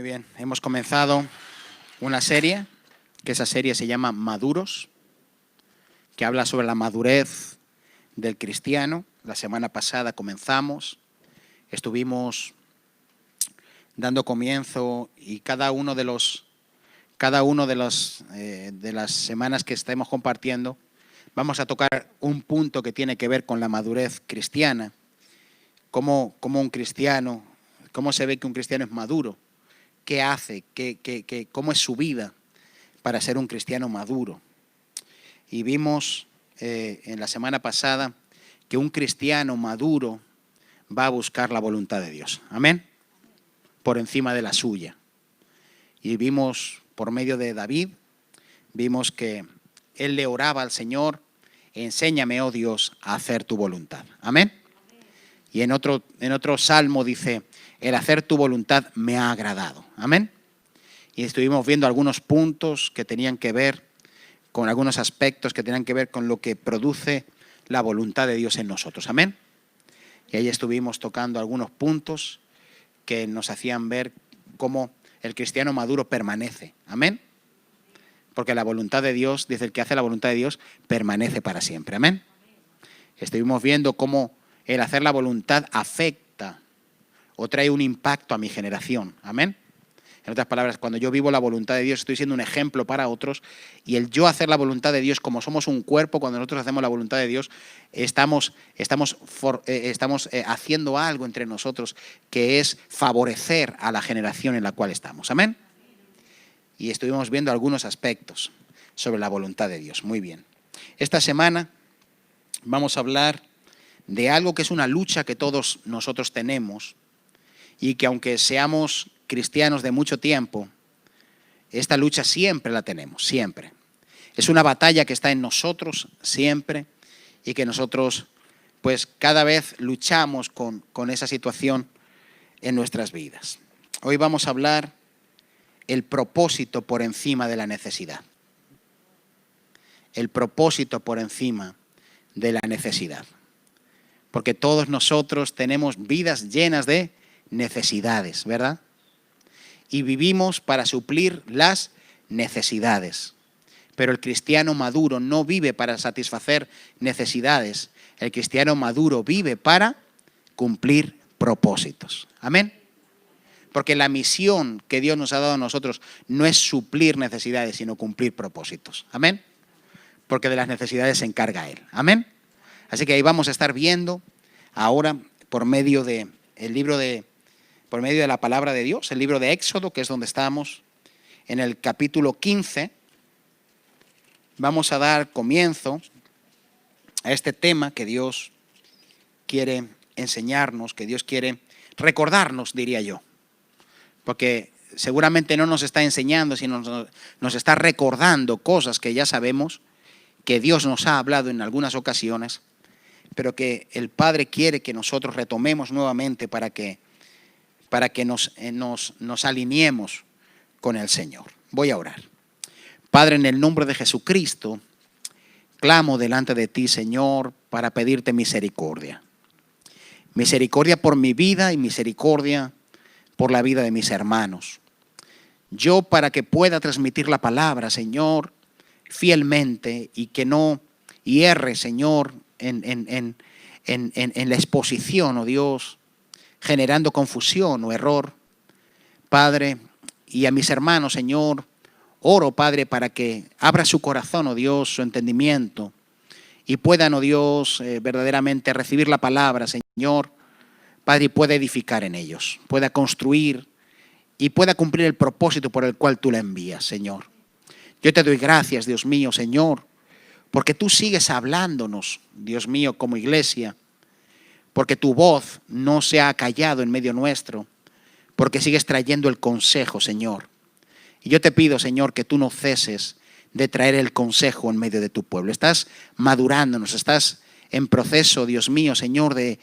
bien, hemos comenzado una serie, que esa serie se llama Maduros, que habla sobre la madurez del cristiano. La semana pasada comenzamos, estuvimos dando comienzo y cada una de las semanas que estemos compartiendo vamos a tocar un punto que tiene que ver con la madurez cristiana, cómo un cristiano, cómo se ve que un cristiano es maduro, qué hace, cómo es su vida para ser un cristiano maduro. Y vimos en la semana pasada que un cristiano maduro va a buscar la voluntad de Dios. Amén. Por encima de la suya. Y vimos por medio de David, vimos que él le oraba al Señor: enséñame, oh Dios, a hacer tu voluntad. Amén. Y en otro salmo dice: el hacer tu voluntad me ha agradado. Amén. Y estuvimos viendo algunos puntos que tenían que ver con algunos aspectos que tenían que ver con lo que produce la voluntad de Dios en nosotros. Amén. Y ahí estuvimos tocando algunos puntos que nos hacían ver cómo el cristiano maduro permanece. Amén. Porque la voluntad de Dios, dice, el que hace la voluntad de Dios permanece para siempre. Amén. Estuvimos viendo cómo el hacer la voluntad afecta o trae un impacto a mi generación. Amén. En otras palabras, cuando yo vivo la voluntad de Dios, estoy siendo un ejemplo para otros, y el yo hacer la voluntad de Dios, como somos un cuerpo, cuando nosotros hacemos la voluntad de Dios, estamos haciendo algo entre nosotros que es favorecer a la generación en la cual estamos. Amén. Y estuvimos viendo algunos aspectos sobre la voluntad de Dios. Muy bien. Esta semana vamos a hablar de algo que es una lucha que todos nosotros tenemos, y que aunque seamos cristianos de mucho tiempo, esta lucha siempre la tenemos, siempre. Es una batalla que está en nosotros siempre, y que nosotros pues cada vez luchamos con esa situación en nuestras vidas. Hoy vamos a hablar el propósito por encima de la necesidad. El propósito por encima de la necesidad. Porque todos nosotros tenemos vidas llenas de necesidades, ¿verdad? Y vivimos para suplir las necesidades. Pero el cristiano maduro no vive para satisfacer necesidades. El cristiano maduro vive para cumplir propósitos. Amén. Porque la misión que Dios nos ha dado a nosotros no es suplir necesidades, sino cumplir propósitos. Amén. Porque de las necesidades se encarga Él. Amén. Así que ahí vamos a estar viendo ahora por medio de la palabra de Dios, el libro de Éxodo, que es donde estamos, en el capítulo 15, vamos a dar comienzo a este tema que Dios quiere enseñarnos, que Dios quiere recordarnos, diría yo. Porque seguramente no nos está enseñando, sino nos está recordando cosas que ya sabemos, que Dios nos ha hablado en algunas ocasiones, pero que el Padre quiere que nosotros retomemos nuevamente para que nos alineemos con el Señor. Voy a orar. Padre, en el nombre de Jesucristo, clamo delante de ti, Señor, para pedirte misericordia. Misericordia por mi vida y misericordia por la vida de mis hermanos. Yo, para que pueda transmitir la palabra, Señor, fielmente, y que no hierre, Señor, en la exposición, oh Dios, generando confusión o error, Padre, y a mis hermanos, Señor, oro, Padre, para que abra su corazón, oh Dios, su entendimiento, y puedan, oh Dios, verdaderamente recibir la palabra, Señor, Padre, y pueda edificar en ellos, pueda construir y pueda cumplir el propósito por el cual tú la envías, Señor. Yo te doy gracias, Dios mío, Señor, porque tú sigues hablándonos, Dios mío, como iglesia, porque tu voz no se ha callado en medio nuestro, porque sigues trayendo el consejo, Señor. Y yo te pido, Señor, que tú no ceses de traer el consejo en medio de tu pueblo. Estás madurándonos, estás en proceso, Dios mío, Señor, de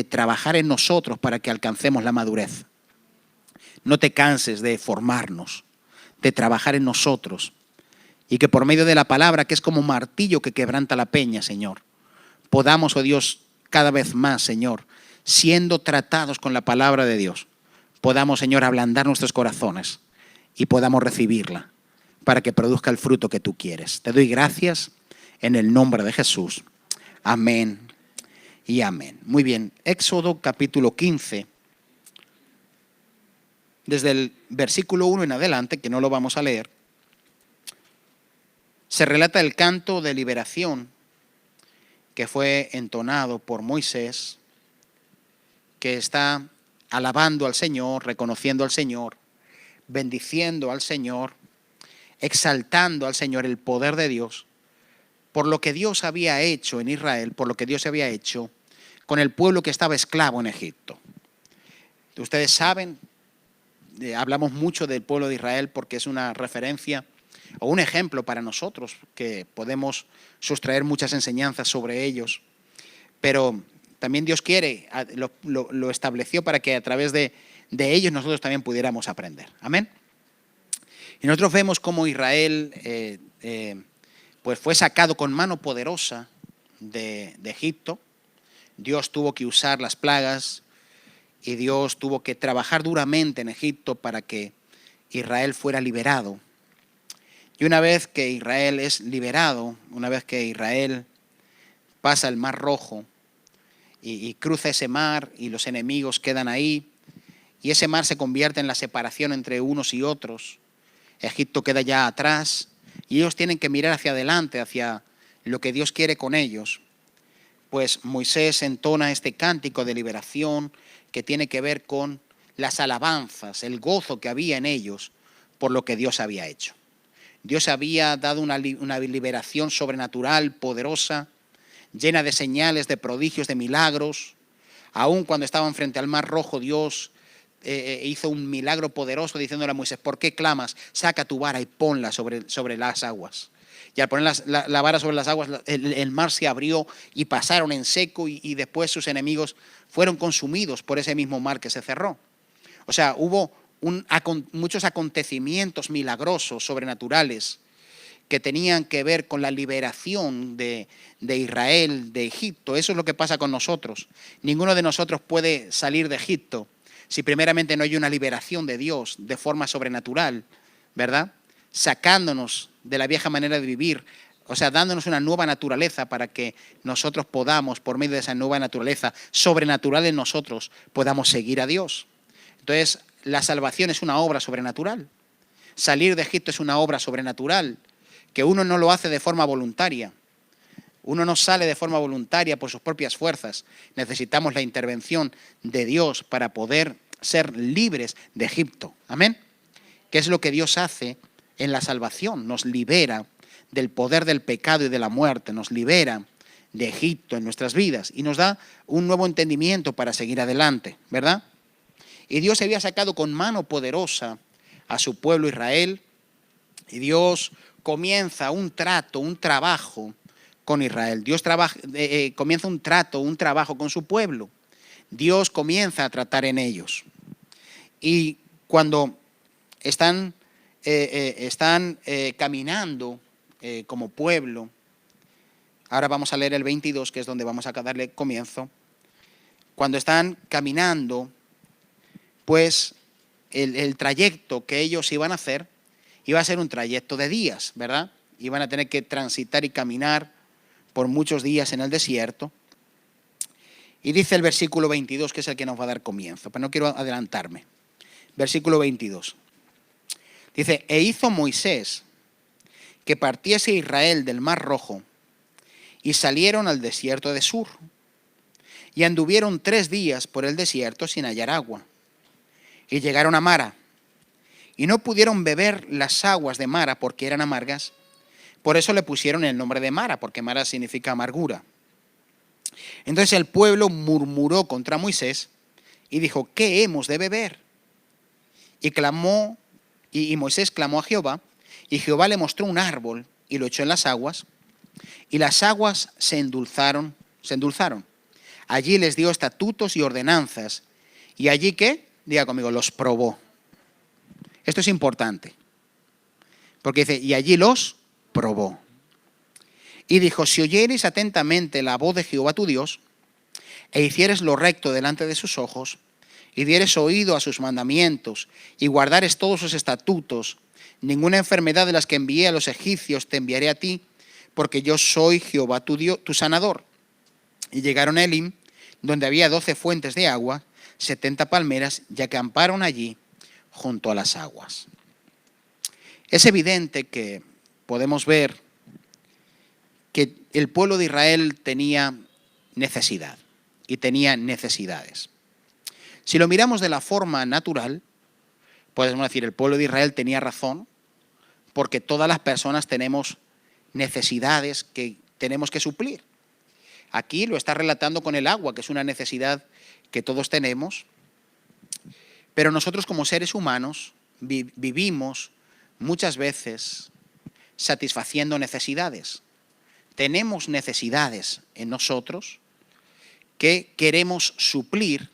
trabajar en nosotros para que alcancemos la madurez. No te canses de formarnos, de trabajar en nosotros, y que por medio de la palabra, que es como martillo que quebranta la peña, Señor, podamos, oh Dios, cada vez más, Señor, siendo tratados con la palabra de Dios, podamos, Señor, ablandar nuestros corazones y podamos recibirla para que produzca el fruto que tú quieres. Te doy gracias en el nombre de Jesús. Amén y amén. Muy bien, Éxodo capítulo 15, desde el versículo 1 en adelante, que no lo vamos a leer, se relata el canto de liberación que fue entonado por Moisés, que está alabando al Señor, reconociendo al Señor, bendiciendo al Señor, exaltando al Señor el poder de Dios, por lo que Dios había hecho en Israel, por lo que Dios había hecho con el pueblo que estaba esclavo en Egipto. Ustedes saben, hablamos mucho del pueblo de Israel porque es una referencia o un ejemplo para nosotros, que podemos sustraer muchas enseñanzas sobre ellos, pero también Dios quiere, lo estableció para que a través de ellos nosotros también pudiéramos aprender. Amén. Y nosotros vemos cómo Israel pues fue sacado con mano poderosa de Egipto. Dios tuvo que usar las plagas y Dios tuvo que trabajar duramente en Egipto para que Israel fuera liberado. Y una vez que Israel es liberado, una vez que Israel pasa el Mar Rojo y cruza ese mar y los enemigos quedan ahí, y ese mar se convierte en la separación entre unos y otros, Egipto queda ya atrás y ellos tienen que mirar hacia adelante, hacia lo que Dios quiere con ellos. Pues Moisés entona este cántico de liberación que tiene que ver con las alabanzas, el gozo que había en ellos por lo que Dios había hecho. Dios había dado una liberación sobrenatural, poderosa, llena de señales, de prodigios, de milagros. Aún cuando estaban frente al Mar Rojo, Dios hizo un milagro poderoso diciéndole a Moisés: ¿por qué clamas? Saca tu vara y ponla sobre las aguas. Y al poner la vara sobre las aguas, el mar se abrió y pasaron en seco, y después sus enemigos fueron consumidos por ese mismo mar que se cerró. O sea, hubo muchos acontecimientos milagrosos, sobrenaturales, que tenían que ver con la liberación de Israel, de Egipto. Eso es lo que pasa con nosotros. Ninguno de nosotros puede salir de Egipto si primeramente no hay una liberación de Dios de forma sobrenatural, ¿verdad? Sacándonos de la vieja manera de vivir, o sea, dándonos una nueva naturaleza para que nosotros podamos, por medio de esa nueva naturaleza sobrenatural en nosotros, podamos seguir a Dios. Entonces, la salvación es una obra sobrenatural. Salir de Egipto es una obra sobrenatural, que uno no lo hace de forma voluntaria. Uno no sale de forma voluntaria por sus propias fuerzas. Necesitamos la intervención de Dios para poder ser libres de Egipto. Amén. ¿Qué es lo que Dios hace en la salvación? Nos libera del poder del pecado y de la muerte. Nos libera de Egipto en nuestras vidas y nos da un nuevo entendimiento para seguir adelante, ¿verdad? Y Dios había sacado con mano poderosa a su pueblo Israel, y Dios comienza un trato, un trabajo con Israel. Dios comienza un trato, un trabajo con su pueblo. Dios comienza a tratar en ellos. Y cuando están caminando como pueblo, ahora vamos a leer el 22, que es donde vamos a darle comienzo. Cuando están caminando, pues el trayecto que ellos iban a hacer iba a ser un trayecto de días, ¿verdad? Iban a tener que transitar y caminar por muchos días en el desierto. Y dice el versículo 22, que es el que nos va a dar comienzo, pero no quiero adelantarme. Versículo 22. Dice: e hizo Moisés que partiese Israel del Mar Rojo, y salieron al desierto de Sur, y anduvieron 3 días por el desierto sin hallar agua. Y llegaron a Mara, y no pudieron beber las aguas de Mara porque eran amargas. Por eso le pusieron el nombre de Mara, porque Mara significa amargura. Entonces el pueblo murmuró contra Moisés y dijo: ¿qué hemos de beber? Y Moisés clamó a Jehová, y Jehová le mostró un árbol y lo echó en las aguas, y las aguas se endulzaron. Allí les dio estatutos y ordenanzas, y allí, ¿qué? Diga conmigo, los probó. Esto es importante, porque dice: y allí los probó. Y dijo: si oyereis atentamente la voz de Jehová tu Dios, e hicieres lo recto delante de sus ojos, y dieres oído a sus mandamientos, y guardares todos sus estatutos, ninguna enfermedad de las que envié a los egipcios te enviaré a ti, porque yo soy Jehová tu Dios, tu sanador. Y llegaron a Elim, donde había 12 fuentes de agua, 70 palmeras, y acamparon allí junto a las aguas. Es evidente que podemos ver que el pueblo de Israel tenía necesidad y tenía necesidades. Si lo miramos de la forma natural, podemos decir el pueblo de Israel tenía razón, porque todas las personas tenemos necesidades que tenemos que suplir. Aquí lo está relatando con el agua, que es una necesidad que todos tenemos, pero nosotros como seres humanos vivimos muchas veces satisfaciendo necesidades. Tenemos necesidades en nosotros que queremos suplir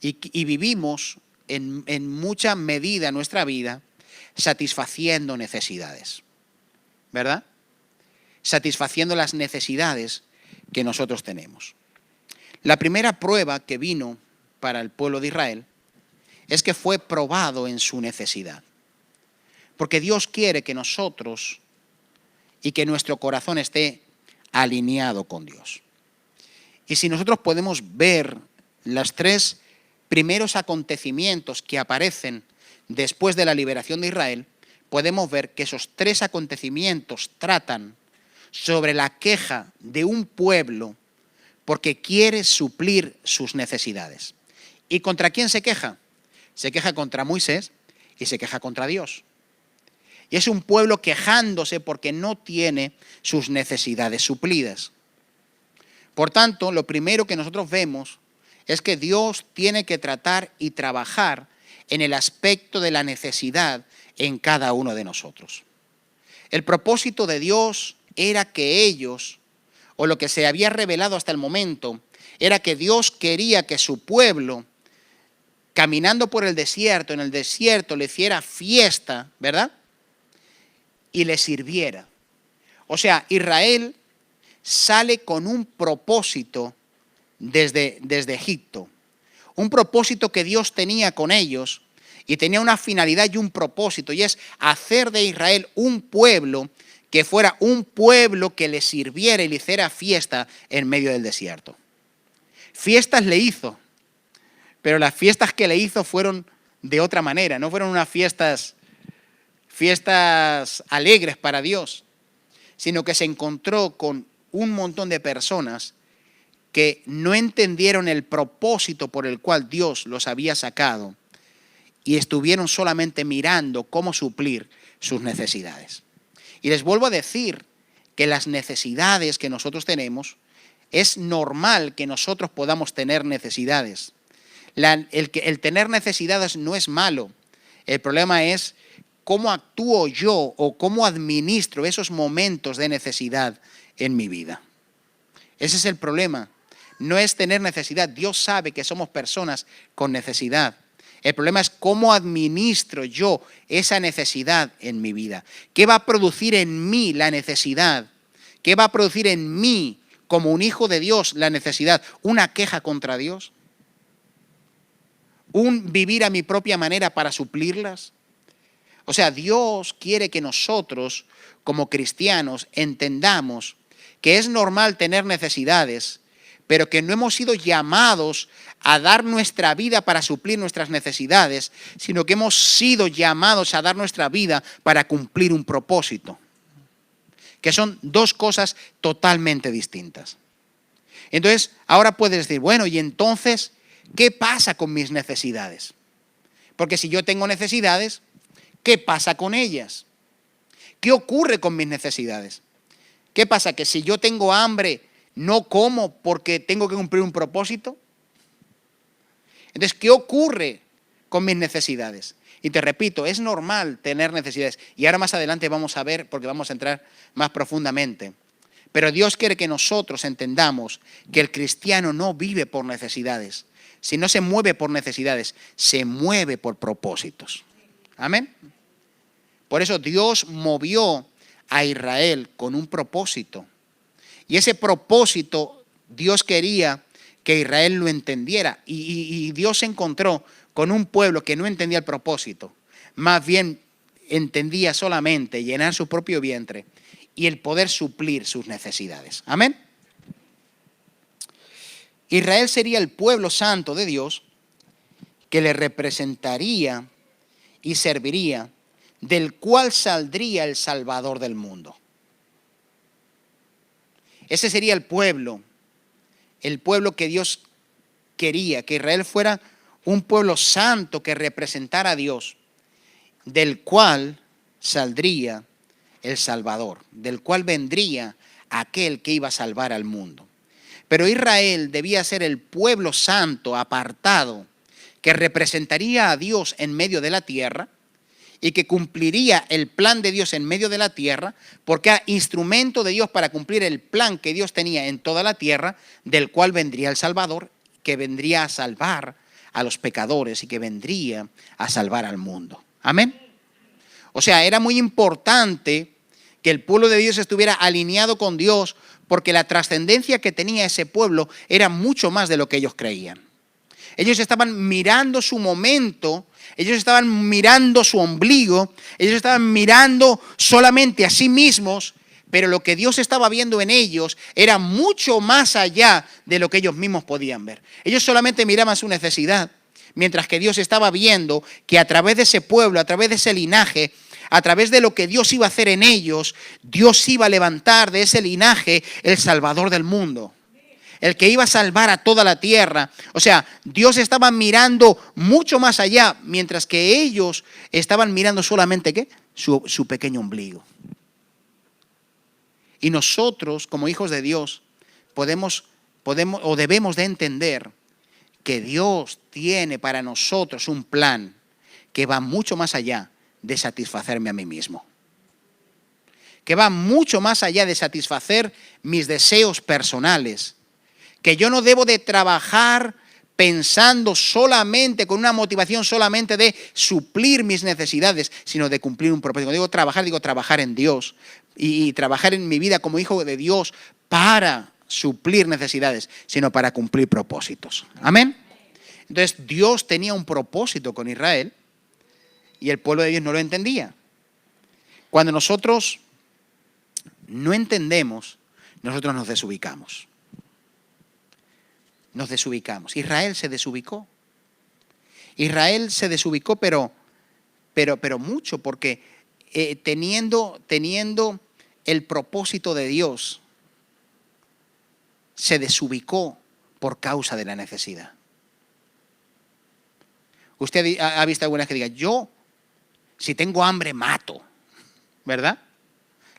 y vivimos en mucha medida nuestra vida satisfaciendo necesidades, ¿verdad? Satisfaciendo las necesidades que nosotros tenemos. La primera prueba que vino para el pueblo de Israel es que fue probado en su necesidad. Porque Dios quiere que nosotros y que nuestro corazón esté alineado con Dios. Y si nosotros podemos ver los 3 primeros acontecimientos que aparecen después de la liberación de Israel, podemos ver que esos 3 acontecimientos tratan sobre la queja de un pueblo porque quiere suplir sus necesidades. ¿Y contra quién se queja? Se queja contra Moisés y se queja contra Dios. Y es un pueblo quejándose porque no tiene sus necesidades suplidas. Por tanto, lo primero que nosotros vemos es que Dios tiene que tratar y trabajar en el aspecto de la necesidad en cada uno de nosotros. El propósito de Dios era que ellos, o lo que se había revelado hasta el momento, era que Dios quería que su pueblo, caminando por el desierto, en el desierto le hiciera fiesta, ¿verdad? Y le sirviera. O sea, Israel sale con un propósito desde Egipto. Un propósito que Dios tenía con ellos y tenía una finalidad y un propósito, y es hacer de Israel un pueblo que fuera un pueblo que le sirviera y le hiciera fiesta en medio del desierto. Fiestas le hizo, pero las fiestas que le hizo fueron de otra manera, no fueron unas fiestas alegres para Dios, sino que se encontró con un montón de personas que no entendieron el propósito por el cual Dios los había sacado y estuvieron solamente mirando cómo suplir sus necesidades. Y les vuelvo a decir que las necesidades que nosotros tenemos, es normal que nosotros podamos tener necesidades. El tener necesidades no es malo. El problema es cómo actúo yo o cómo administro esos momentos de necesidad en mi vida. Ese es el problema. No es tener necesidad. Dios sabe que somos personas con necesidad. El problema es cómo administro yo esa necesidad en mi vida. ¿Qué va a producir en mí la necesidad? ¿Qué va a producir en mí como un hijo de Dios la necesidad? ¿Una queja contra Dios? ¿Un vivir a mi propia manera para suplirlas? O sea, Dios quiere que nosotros como cristianos entendamos que es normal tener necesidades, pero que no hemos sido llamados a dar nuestra vida para suplir nuestras necesidades, sino que hemos sido llamados a dar nuestra vida para cumplir un propósito, que son 2 cosas totalmente distintas. Entonces, ahora puedes decir, bueno, y entonces, ¿qué pasa con mis necesidades? Porque si yo tengo necesidades, ¿qué pasa con ellas? ¿Qué ocurre con mis necesidades? ¿Qué pasa? ¿Que si yo tengo hambre, no como porque tengo que cumplir un propósito? Entonces, ¿qué ocurre con mis necesidades? Y te repito, es normal tener necesidades. Y ahora más adelante vamos a ver, porque vamos a entrar más profundamente. Pero Dios quiere que nosotros entendamos que el cristiano no vive por necesidades. Si no se mueve por necesidades, se mueve por propósitos. Amén. Por eso Dios movió a Israel con un propósito. Y ese propósito Dios quería que Israel lo entendiera. Y Dios se encontró con un pueblo que no entendía el propósito. Más bien entendía solamente llenar su propio vientre y el poder suplir sus necesidades. Amén. Israel sería el pueblo santo de Dios que le representaría y serviría, del cual saldría el Salvador del mundo. Ese sería el pueblo que Dios quería, que Israel fuera un pueblo santo que representara a Dios, del cual saldría el Salvador, del cual vendría aquel que iba a salvar al mundo. Pero Israel debía ser el pueblo santo, apartado, que representaría a Dios en medio de la tierra y que cumpliría el plan de Dios en medio de la tierra, porque era instrumento de Dios para cumplir el plan que Dios tenía en toda la tierra, del cual vendría el Salvador, que vendría a salvar a los pecadores y que vendría a salvar al mundo. Amén. O sea, era muy importante que el pueblo de Dios estuviera alineado con Dios, porque la trascendencia que tenía ese pueblo era mucho más de lo que ellos creían. Ellos estaban mirando su momento, ellos estaban mirando su ombligo, ellos estaban mirando solamente a sí mismos, pero lo que Dios estaba viendo en ellos era mucho más allá de lo que ellos mismos podían ver. Ellos solamente miraban su necesidad, mientras que Dios estaba viendo que a través de ese pueblo, a través de ese linaje, a través de lo que Dios iba a hacer en ellos, Dios iba a levantar de ese linaje el Salvador del mundo, el que iba a salvar a toda la tierra. O sea, Dios estaba mirando mucho más allá, mientras que ellos estaban mirando solamente ¿qué? Su pequeño ombligo. Y nosotros, como hijos de Dios, podemos o debemos de entender que Dios tiene para nosotros un plan que va mucho más allá de satisfacerme a mí mismo, que va mucho más allá de satisfacer mis deseos personales, que yo no debo de trabajar pensando solamente, con una motivación solamente de suplir mis necesidades, sino de cumplir un propósito. Digo trabajar en Dios y trabajar en mi vida como hijo de Dios para suplir necesidades, sino para cumplir propósitos. Amén. Entonces Dios tenía un propósito con Israel y el pueblo de Dios no lo entendía. Cuando nosotros no entendemos, nosotros nos desubicamos. Nos desubicamos. Israel se desubicó. Israel se desubicó, pero mucho, porque teniendo el propósito de Dios, se desubicó por causa de la necesidad. Usted ha visto alguna vez que diga, yo, si tengo hambre, mato, ¿verdad?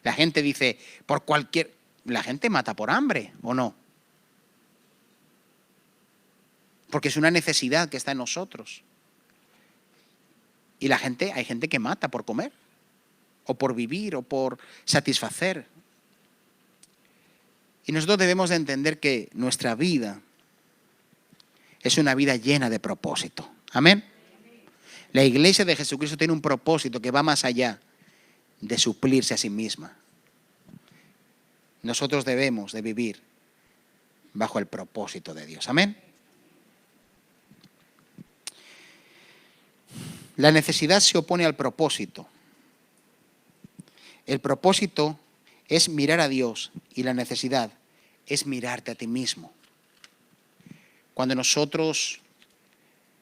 La gente dice, la gente mata por hambre, ¿o no? Porque es una necesidad que está en nosotros. Y hay gente que mata por comer, o por vivir, o por satisfacer. Y nosotros debemos de entender que nuestra vida es una vida llena de propósito. Amén. La iglesia de Jesucristo tiene un propósito que va más allá de suplirse a sí misma. Nosotros debemos de vivir bajo el propósito de Dios. Amén. La necesidad se opone al propósito. El propósito es mirar a Dios y la necesidad es mirarte a ti mismo. Cuando nosotros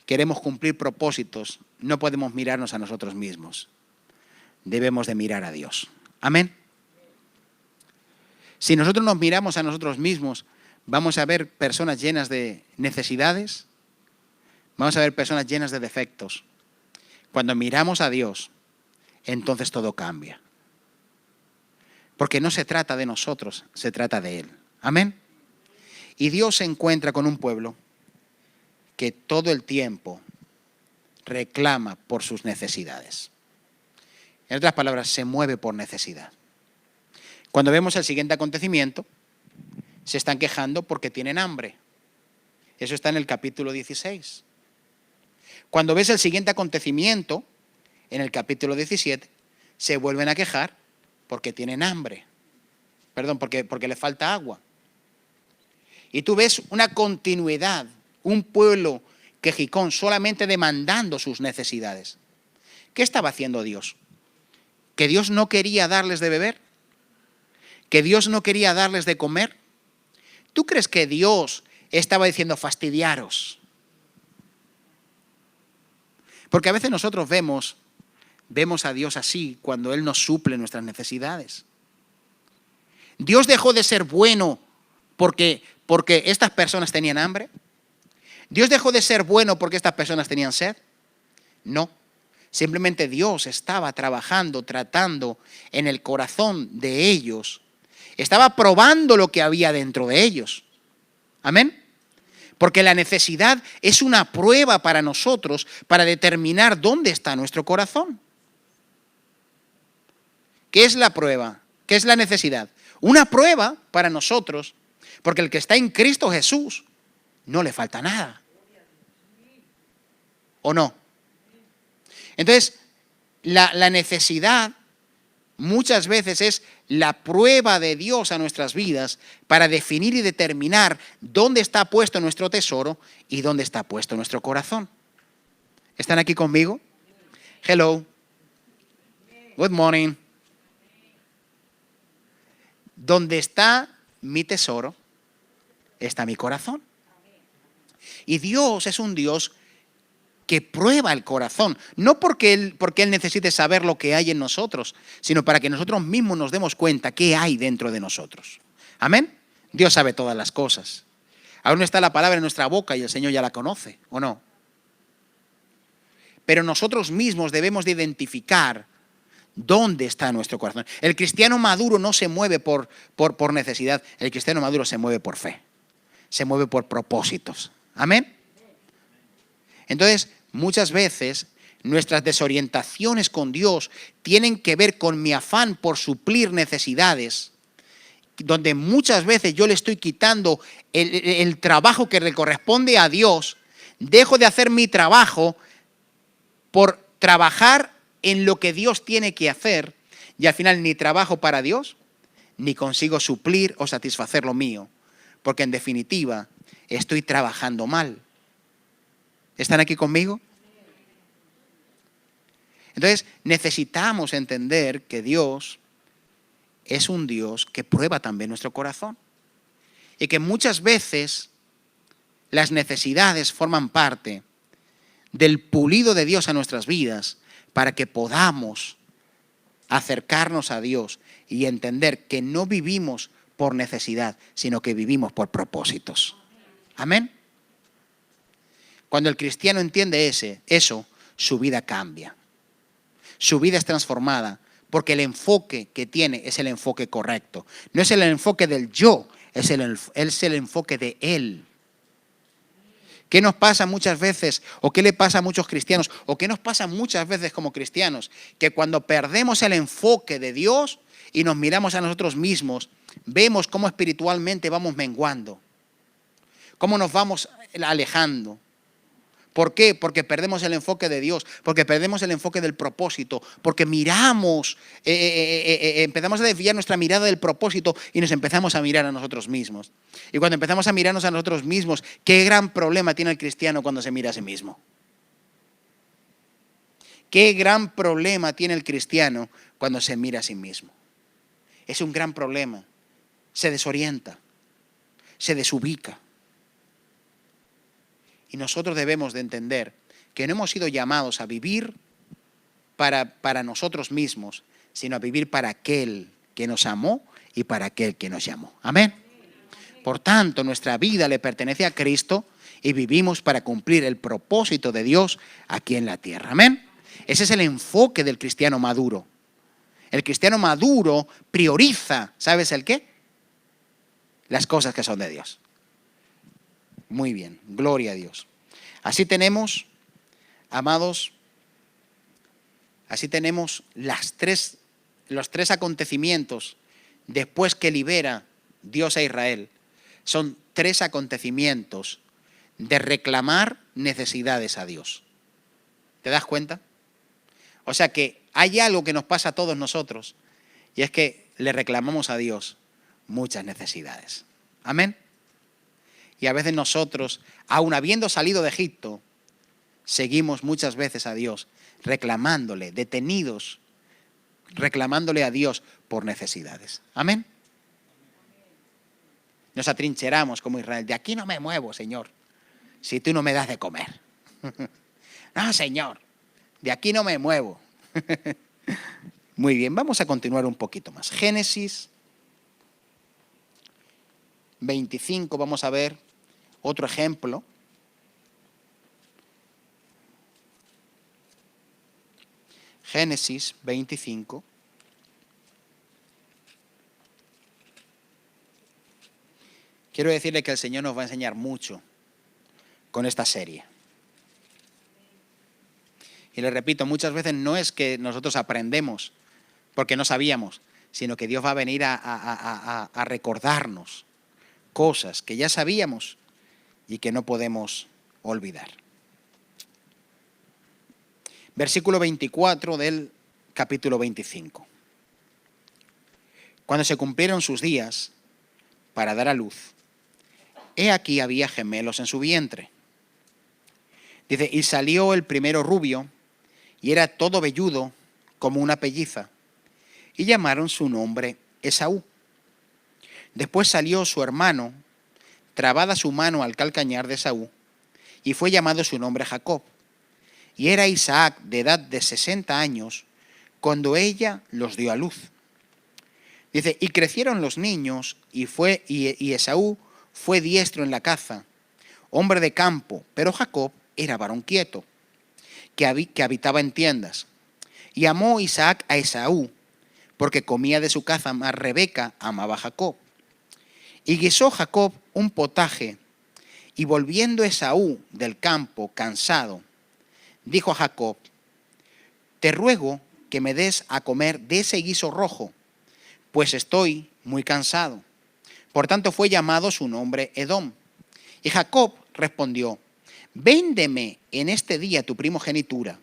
queremos cumplir propósitos, no podemos mirarnos a nosotros mismos. Debemos de mirar a Dios. Amén. Si nosotros nos miramos a nosotros mismos, vamos a ver personas llenas de necesidades, vamos a ver personas llenas de defectos. Cuando miramos a Dios, entonces todo cambia. Porque no se trata de nosotros, se trata de Él. Amén. Y Dios se encuentra con un pueblo que todo el tiempo reclama por sus necesidades. En otras palabras, se mueve por necesidad. Cuando vemos el siguiente acontecimiento, se están quejando porque tienen hambre. Eso está en el capítulo 16. Cuando ves el siguiente acontecimiento, en el capítulo 17, se vuelven a quejar porque tienen hambre. Perdón, porque les falta agua. Y tú ves una continuidad, un pueblo quejicón solamente demandando sus necesidades. ¿Qué estaba haciendo Dios? ¿Que Dios no quería darles de beber? ¿Que Dios no quería darles de comer? ¿Tú crees que Dios estaba diciendo fastidiaros? Porque a veces nosotros vemos a Dios así cuando Él nos suple nuestras necesidades. ¿Dios dejó de ser bueno porque estas personas tenían hambre? ¿Dios dejó de ser bueno porque estas personas tenían sed? No. Simplemente Dios estaba trabajando, tratando en el corazón de ellos. Estaba probando lo que había dentro de ellos. Amén. Porque la necesidad es una prueba para nosotros para determinar dónde está nuestro corazón. ¿Qué es la prueba? ¿Qué es la necesidad? Una prueba para nosotros, porque el que está en Cristo Jesús no le falta nada. ¿O no? Entonces, la necesidad muchas veces es la prueba de Dios a nuestras vidas para definir y determinar dónde está puesto nuestro tesoro y dónde está puesto nuestro corazón. ¿Están aquí conmigo? Hello. Good morning. Donde está mi tesoro, está mi corazón. Y Dios es un Dios que prueba el corazón, no porque Él necesite saber lo que hay en nosotros, sino para que nosotros mismos nos demos cuenta qué hay dentro de nosotros. Amén. Dios sabe todas las cosas. Aún no está la palabra en nuestra boca y el Señor ya la conoce, ¿o no? Pero nosotros mismos debemos de identificar dónde está nuestro corazón. El cristiano maduro no se mueve por necesidad, el cristiano maduro se mueve por fe, se mueve por propósitos. Amén. Entonces, muchas veces nuestras desorientaciones con Dios tienen que ver con mi afán por suplir necesidades, donde muchas veces yo le estoy quitando el trabajo que le corresponde a Dios, dejo de hacer mi trabajo por trabajar en lo que Dios tiene que hacer y al final ni trabajo para Dios, ni consigo suplir o satisfacer lo mío, porque en definitiva estoy trabajando mal. ¿Están aquí conmigo? Entonces, necesitamos entender que Dios es un Dios que prueba también nuestro corazón. Y que muchas veces las necesidades forman parte del pulido de Dios a nuestras vidas para que podamos acercarnos a Dios y entender que no vivimos por necesidad, sino que vivimos por propósitos. Amén. Cuando el cristiano entiende eso, su vida cambia. Su vida es transformada porque el enfoque que tiene es el enfoque correcto. No es el enfoque del yo, es el enfoque de Él. ¿Qué nos pasa muchas veces, o qué le pasa a muchos cristianos, o qué nos pasa muchas veces como cristianos? Que cuando perdemos el enfoque de Dios y nos miramos a nosotros mismos, vemos cómo espiritualmente vamos menguando, cómo nos vamos alejando. ¿Por qué? Porque perdemos el enfoque de Dios, porque perdemos el enfoque del propósito, porque miramos, empezamos a desviar nuestra mirada del propósito y nos empezamos a mirar a nosotros mismos. Y cuando empezamos a mirarnos a nosotros mismos, ¿qué gran problema tiene el cristiano cuando se mira a sí mismo? ¿Qué gran problema tiene el cristiano cuando se mira a sí mismo? Es un gran problema. Se desorienta, se desubica. Y nosotros debemos de entender que no hemos sido llamados a vivir para nosotros mismos, sino a vivir para aquel que nos amó y para aquel que nos llamó. Amén. Por tanto, nuestra vida le pertenece a Cristo y vivimos para cumplir el propósito de Dios aquí en la tierra. Amén. Ese es el enfoque del cristiano maduro. El cristiano maduro prioriza, ¿sabes el qué? Las cosas que son de Dios. Muy bien, gloria a Dios. Así tenemos, amados, así tenemos los tres acontecimientos después que libera Dios a Israel. Son tres acontecimientos de reclamar necesidades a Dios. ¿Te das cuenta? O sea que hay algo que nos pasa a todos nosotros y es que le reclamamos a Dios muchas necesidades. Amén. Y a veces nosotros, aun habiendo salido de Egipto, seguimos muchas veces a Dios reclamándole, detenidos, reclamándole a Dios por necesidades. Amén. Nos atrincheramos como Israel. De aquí no me muevo, Señor, si tú no me das de comer. No, Señor, de aquí no me muevo. Muy bien, vamos a continuar un poquito más. Génesis 25, vamos a ver otro ejemplo. Génesis 25. Quiero decirle que el Señor nos va a enseñar mucho con esta serie. Y le repito, muchas veces no es que nosotros aprendemos porque no sabíamos, sino que Dios va a venir a recordarnos cosas que ya sabíamos y que no podemos olvidar. Versículo 24 del capítulo 25. Cuando se cumplieron sus días para dar a luz, he aquí había gemelos en su vientre. Dice, y salió el primero rubio, y era todo velludo como una pelliza, y llamaron su nombre Esaú. Después salió su hermano, trabada su mano al calcañar de Esaú, y fue llamado su nombre Jacob. Y era Isaac de edad de 60 años, cuando ella los dio a luz. Dice, y crecieron los niños, y Esaú fue diestro en la caza, hombre de campo, pero Jacob era varón quieto, que habitaba en tiendas. Y amó Isaac a Esaú, porque comía de su caza, mas Rebeca amaba a Jacob. Y guisó Jacob un potaje, y volviendo Esaú del campo cansado, dijo a Jacob, te ruego que me des a comer de ese guiso rojo, pues estoy muy cansado. Por tanto fue llamado su nombre Edom. Y Jacob respondió, véndeme en este día tu primogenitura.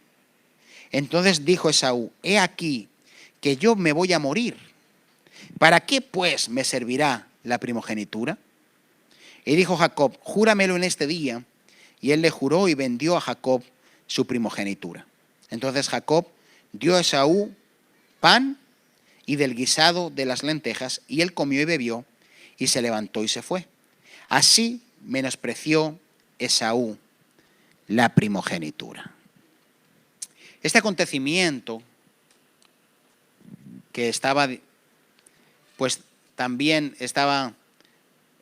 Entonces dijo Esaú, he aquí que yo me voy a morir. ¿Para qué pues me servirá la primogenitura? Y dijo Jacob, júramelo en este día. Y él le juró y vendió a Jacob su primogenitura. Entonces Jacob dio a Esaú pan y del guisado de las lentejas, y él comió y bebió, y se levantó y se fue. Así menospreció Esaú la primogenitura. Este acontecimiento que estaba, pues también estaba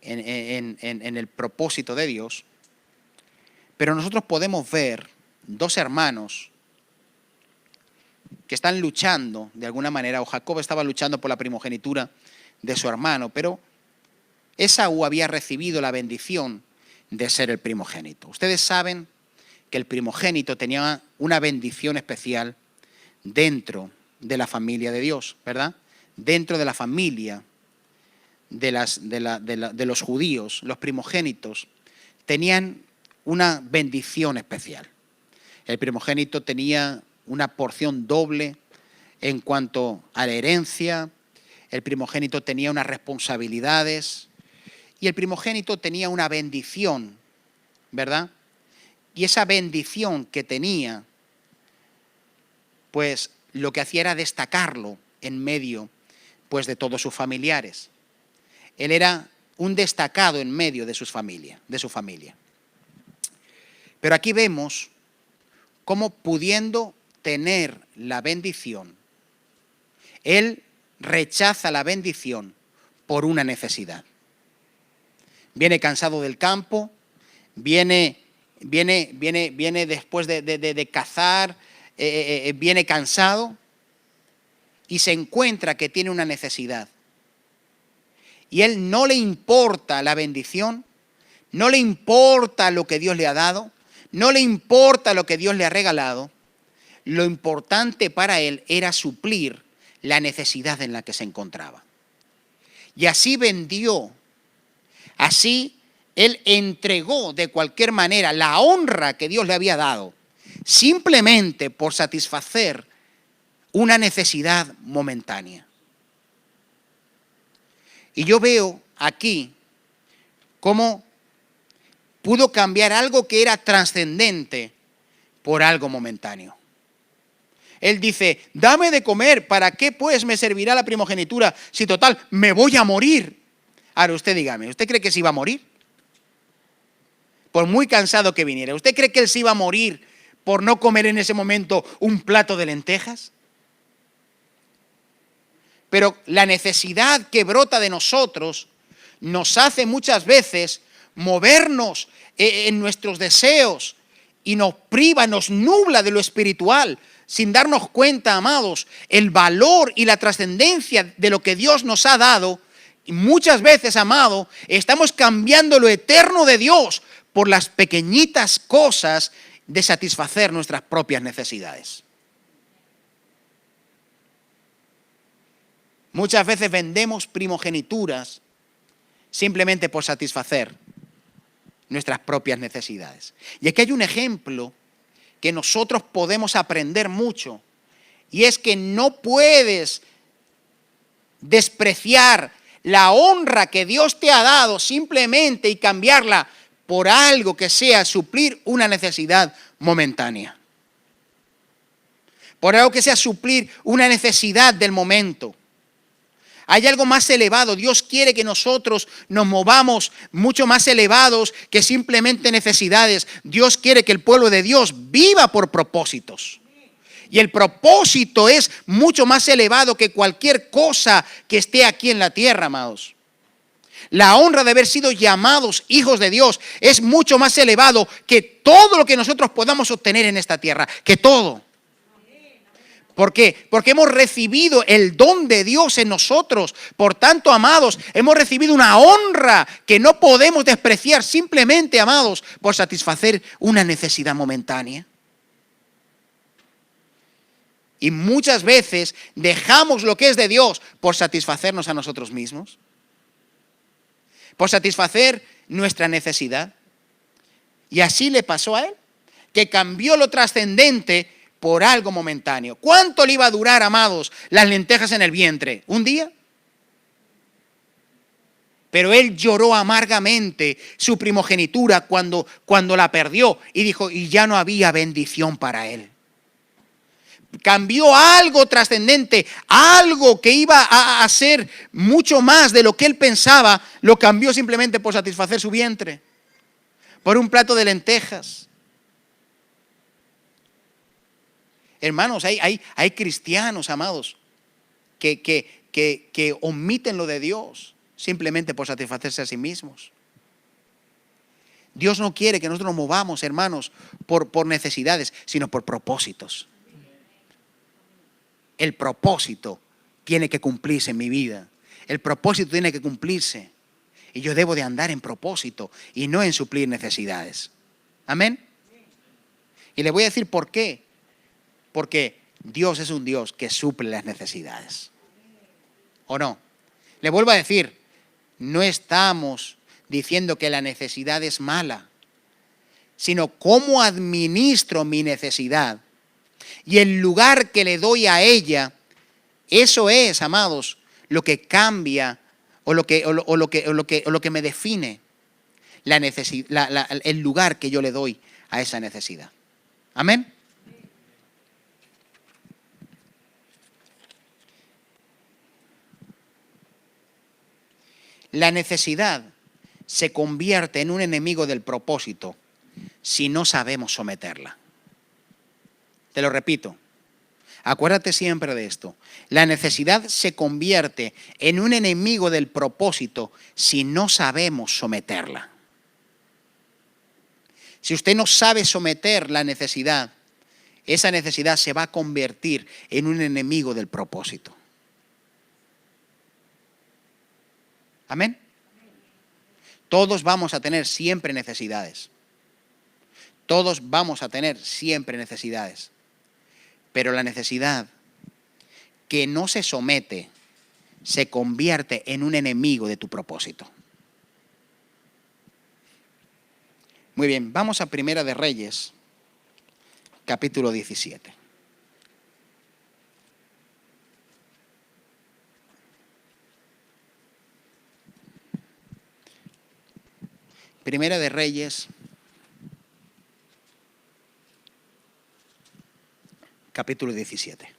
en el propósito de Dios, pero nosotros podemos ver dos hermanos que están luchando de alguna manera, o Jacob estaba luchando por la primogenitura de su hermano, pero Esaú había recibido la bendición de ser el primogénito. Ustedes saben que el primogénito tenía una bendición especial dentro de la familia de Dios, ¿verdad? Dentro de la familia de los judíos, los primogénitos tenían una bendición especial. El primogénito tenía una porción doble en cuanto a la herencia, el primogénito tenía unas responsabilidades y el primogénito tenía una bendición, ¿verdad? Y esa bendición que tenía, pues lo que hacía era destacarlo en medio, pues, de todos sus familiares. Él era un destacado en medio de su familia. Pero aquí vemos cómo, pudiendo tener la bendición, él rechaza la bendición por una necesidad. Viene cansado del campo, viene después de cazar, viene cansado y se encuentra que tiene una necesidad. Y él no le importa la bendición, no le importa lo que Dios le ha dado, no le importa lo que Dios le ha regalado. Lo importante para él era suplir la necesidad en la que se encontraba. Y así vendió, así él entregó de cualquier manera la honra que Dios le había dado, simplemente por satisfacer una necesidad momentánea. Y yo veo aquí cómo pudo cambiar algo que era trascendente por algo momentáneo. Él dice, dame de comer, ¿para qué pues me servirá la primogenitura si total me voy a morir? Ahora usted dígame, ¿usted cree que se iba a morir? Por muy cansado que viniera, ¿usted cree que él se iba a morir por no comer en ese momento un plato de lentejas? Pero la necesidad que brota de nosotros nos hace muchas veces movernos en nuestros deseos y nos priva, nos nubla de lo espiritual, sin darnos cuenta, amados, el valor y la trascendencia de lo que Dios nos ha dado. Y muchas veces, amado, estamos cambiando lo eterno de Dios por las pequeñitas cosas de satisfacer nuestras propias necesidades. Muchas veces vendemos primogenituras simplemente por satisfacer nuestras propias necesidades. Y aquí hay un ejemplo que nosotros podemos aprender mucho, y es que no puedes despreciar la honra que Dios te ha dado simplemente y cambiarla por algo que sea suplir una necesidad momentánea. Por algo que sea suplir una necesidad del momento. Hay algo más elevado. Dios quiere que nosotros nos movamos mucho más elevados que simplemente necesidades. Dios quiere que el pueblo de Dios viva por propósitos. Y el propósito es mucho más elevado que cualquier cosa que esté aquí en la tierra, amados. La honra de haber sido llamados hijos de Dios es mucho más elevado que todo lo que nosotros podamos obtener en esta tierra. Que todo. ¿Por qué? Porque hemos recibido el don de Dios en nosotros. Por tanto, amados, hemos recibido una honra que no podemos despreciar simplemente, amados, por satisfacer una necesidad momentánea. Y muchas veces dejamos lo que es de Dios por satisfacernos a nosotros mismos, por satisfacer nuestra necesidad. Y así le pasó a él, que cambió lo trascendente por algo momentáneo. ¿Cuánto le iba a durar, amados, las lentejas en el vientre? ¿Un día? Pero él lloró amargamente su primogenitura cuando la perdió y dijo, y ya no había bendición para él. Cambió algo trascendente, algo que iba a hacer mucho más de lo que él pensaba, lo cambió simplemente por satisfacer su vientre, por un plato de lentejas. Hermanos, hay cristianos, amados, que omiten lo de Dios simplemente por satisfacerse a sí mismos. Dios no quiere que nosotros nos movamos, hermanos, por necesidades, sino por propósitos. El propósito tiene que cumplirse en mi vida. El propósito tiene que cumplirse. Y yo debo de andar en propósito y no en suplir necesidades. Amén. Y le voy a decir por qué. Porque Dios es un Dios que suple las necesidades. ¿O no? Le vuelvo a decir, no estamos diciendo que la necesidad es mala, sino cómo administro mi necesidad y el lugar que le doy a ella. Eso es, amados, lo que cambia o lo que me define el lugar que yo le doy a esa necesidad. Amén. La necesidad se convierte en un enemigo del propósito si no sabemos someterla. Te lo repito, acuérdate siempre de esto. La necesidad se convierte en un enemigo del propósito si no sabemos someterla. Si usted no sabe someter la necesidad, esa necesidad se va a convertir en un enemigo del propósito. Amén. Todos vamos a tener siempre necesidades. Todos vamos a tener siempre necesidades. Pero la necesidad que no se somete se convierte en un enemigo de tu propósito. Muy bien, vamos a Primera de Reyes, capítulo 17. Primera de Reyes, capítulo 17.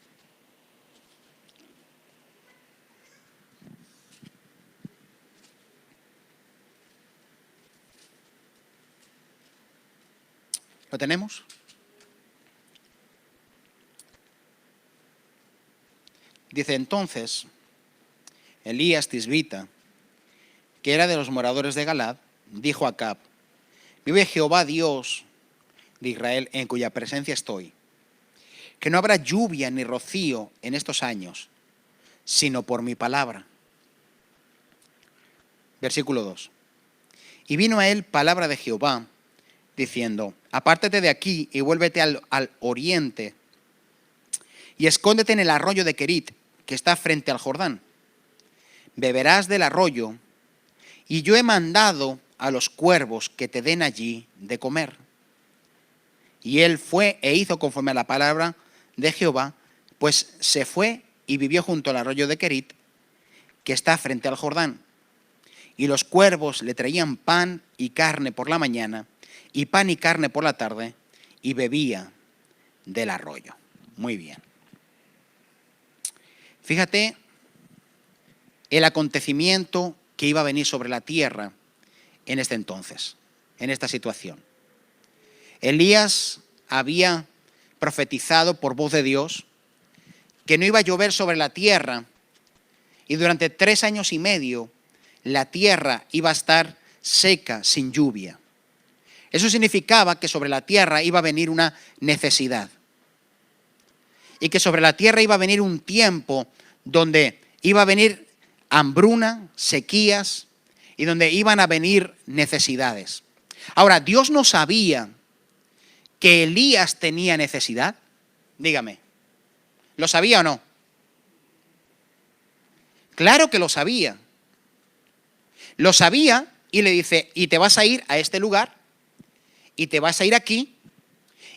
¿Lo tenemos? Dice entonces, Elías Tisbita, que era de los moradores de Galad, dijo a Acab: vive Jehová Dios de Israel, en cuya presencia estoy, que no habrá lluvia ni rocío en estos años, sino por mi palabra. Versículo 2. Y vino a él palabra de Jehová, diciendo: apártate de aquí y vuélvete al oriente, y escóndete en el arroyo de Querit, que está frente al Jordán. Beberás del arroyo, y yo he mandado a los cuervos que te den allí de comer. Y él fue e hizo conforme a la palabra de Jehová, pues se fue y vivió junto al arroyo de Querit, que está frente al Jordán. Y los cuervos le traían pan y carne por la mañana, y pan y carne por la tarde, y bebía del arroyo. Muy bien. Fíjate el acontecimiento que iba a venir sobre la tierra en este entonces, en esta situación. Elías había profetizado por voz de Dios que no iba a llover sobre la tierra, y durante 3 años y medio la tierra iba a estar seca, sin lluvia. Eso significaba que sobre la tierra iba a venir una necesidad, y que sobre la tierra iba a venir un tiempo donde iba a venir hambruna, sequías, y donde iban a venir necesidades. Ahora, Dios no sabía que Elías tenía necesidad. Dígame, ¿lo sabía o no? Claro que lo sabía. Lo sabía, y le dice: y te vas a ir a este lugar, y te vas a ir aquí,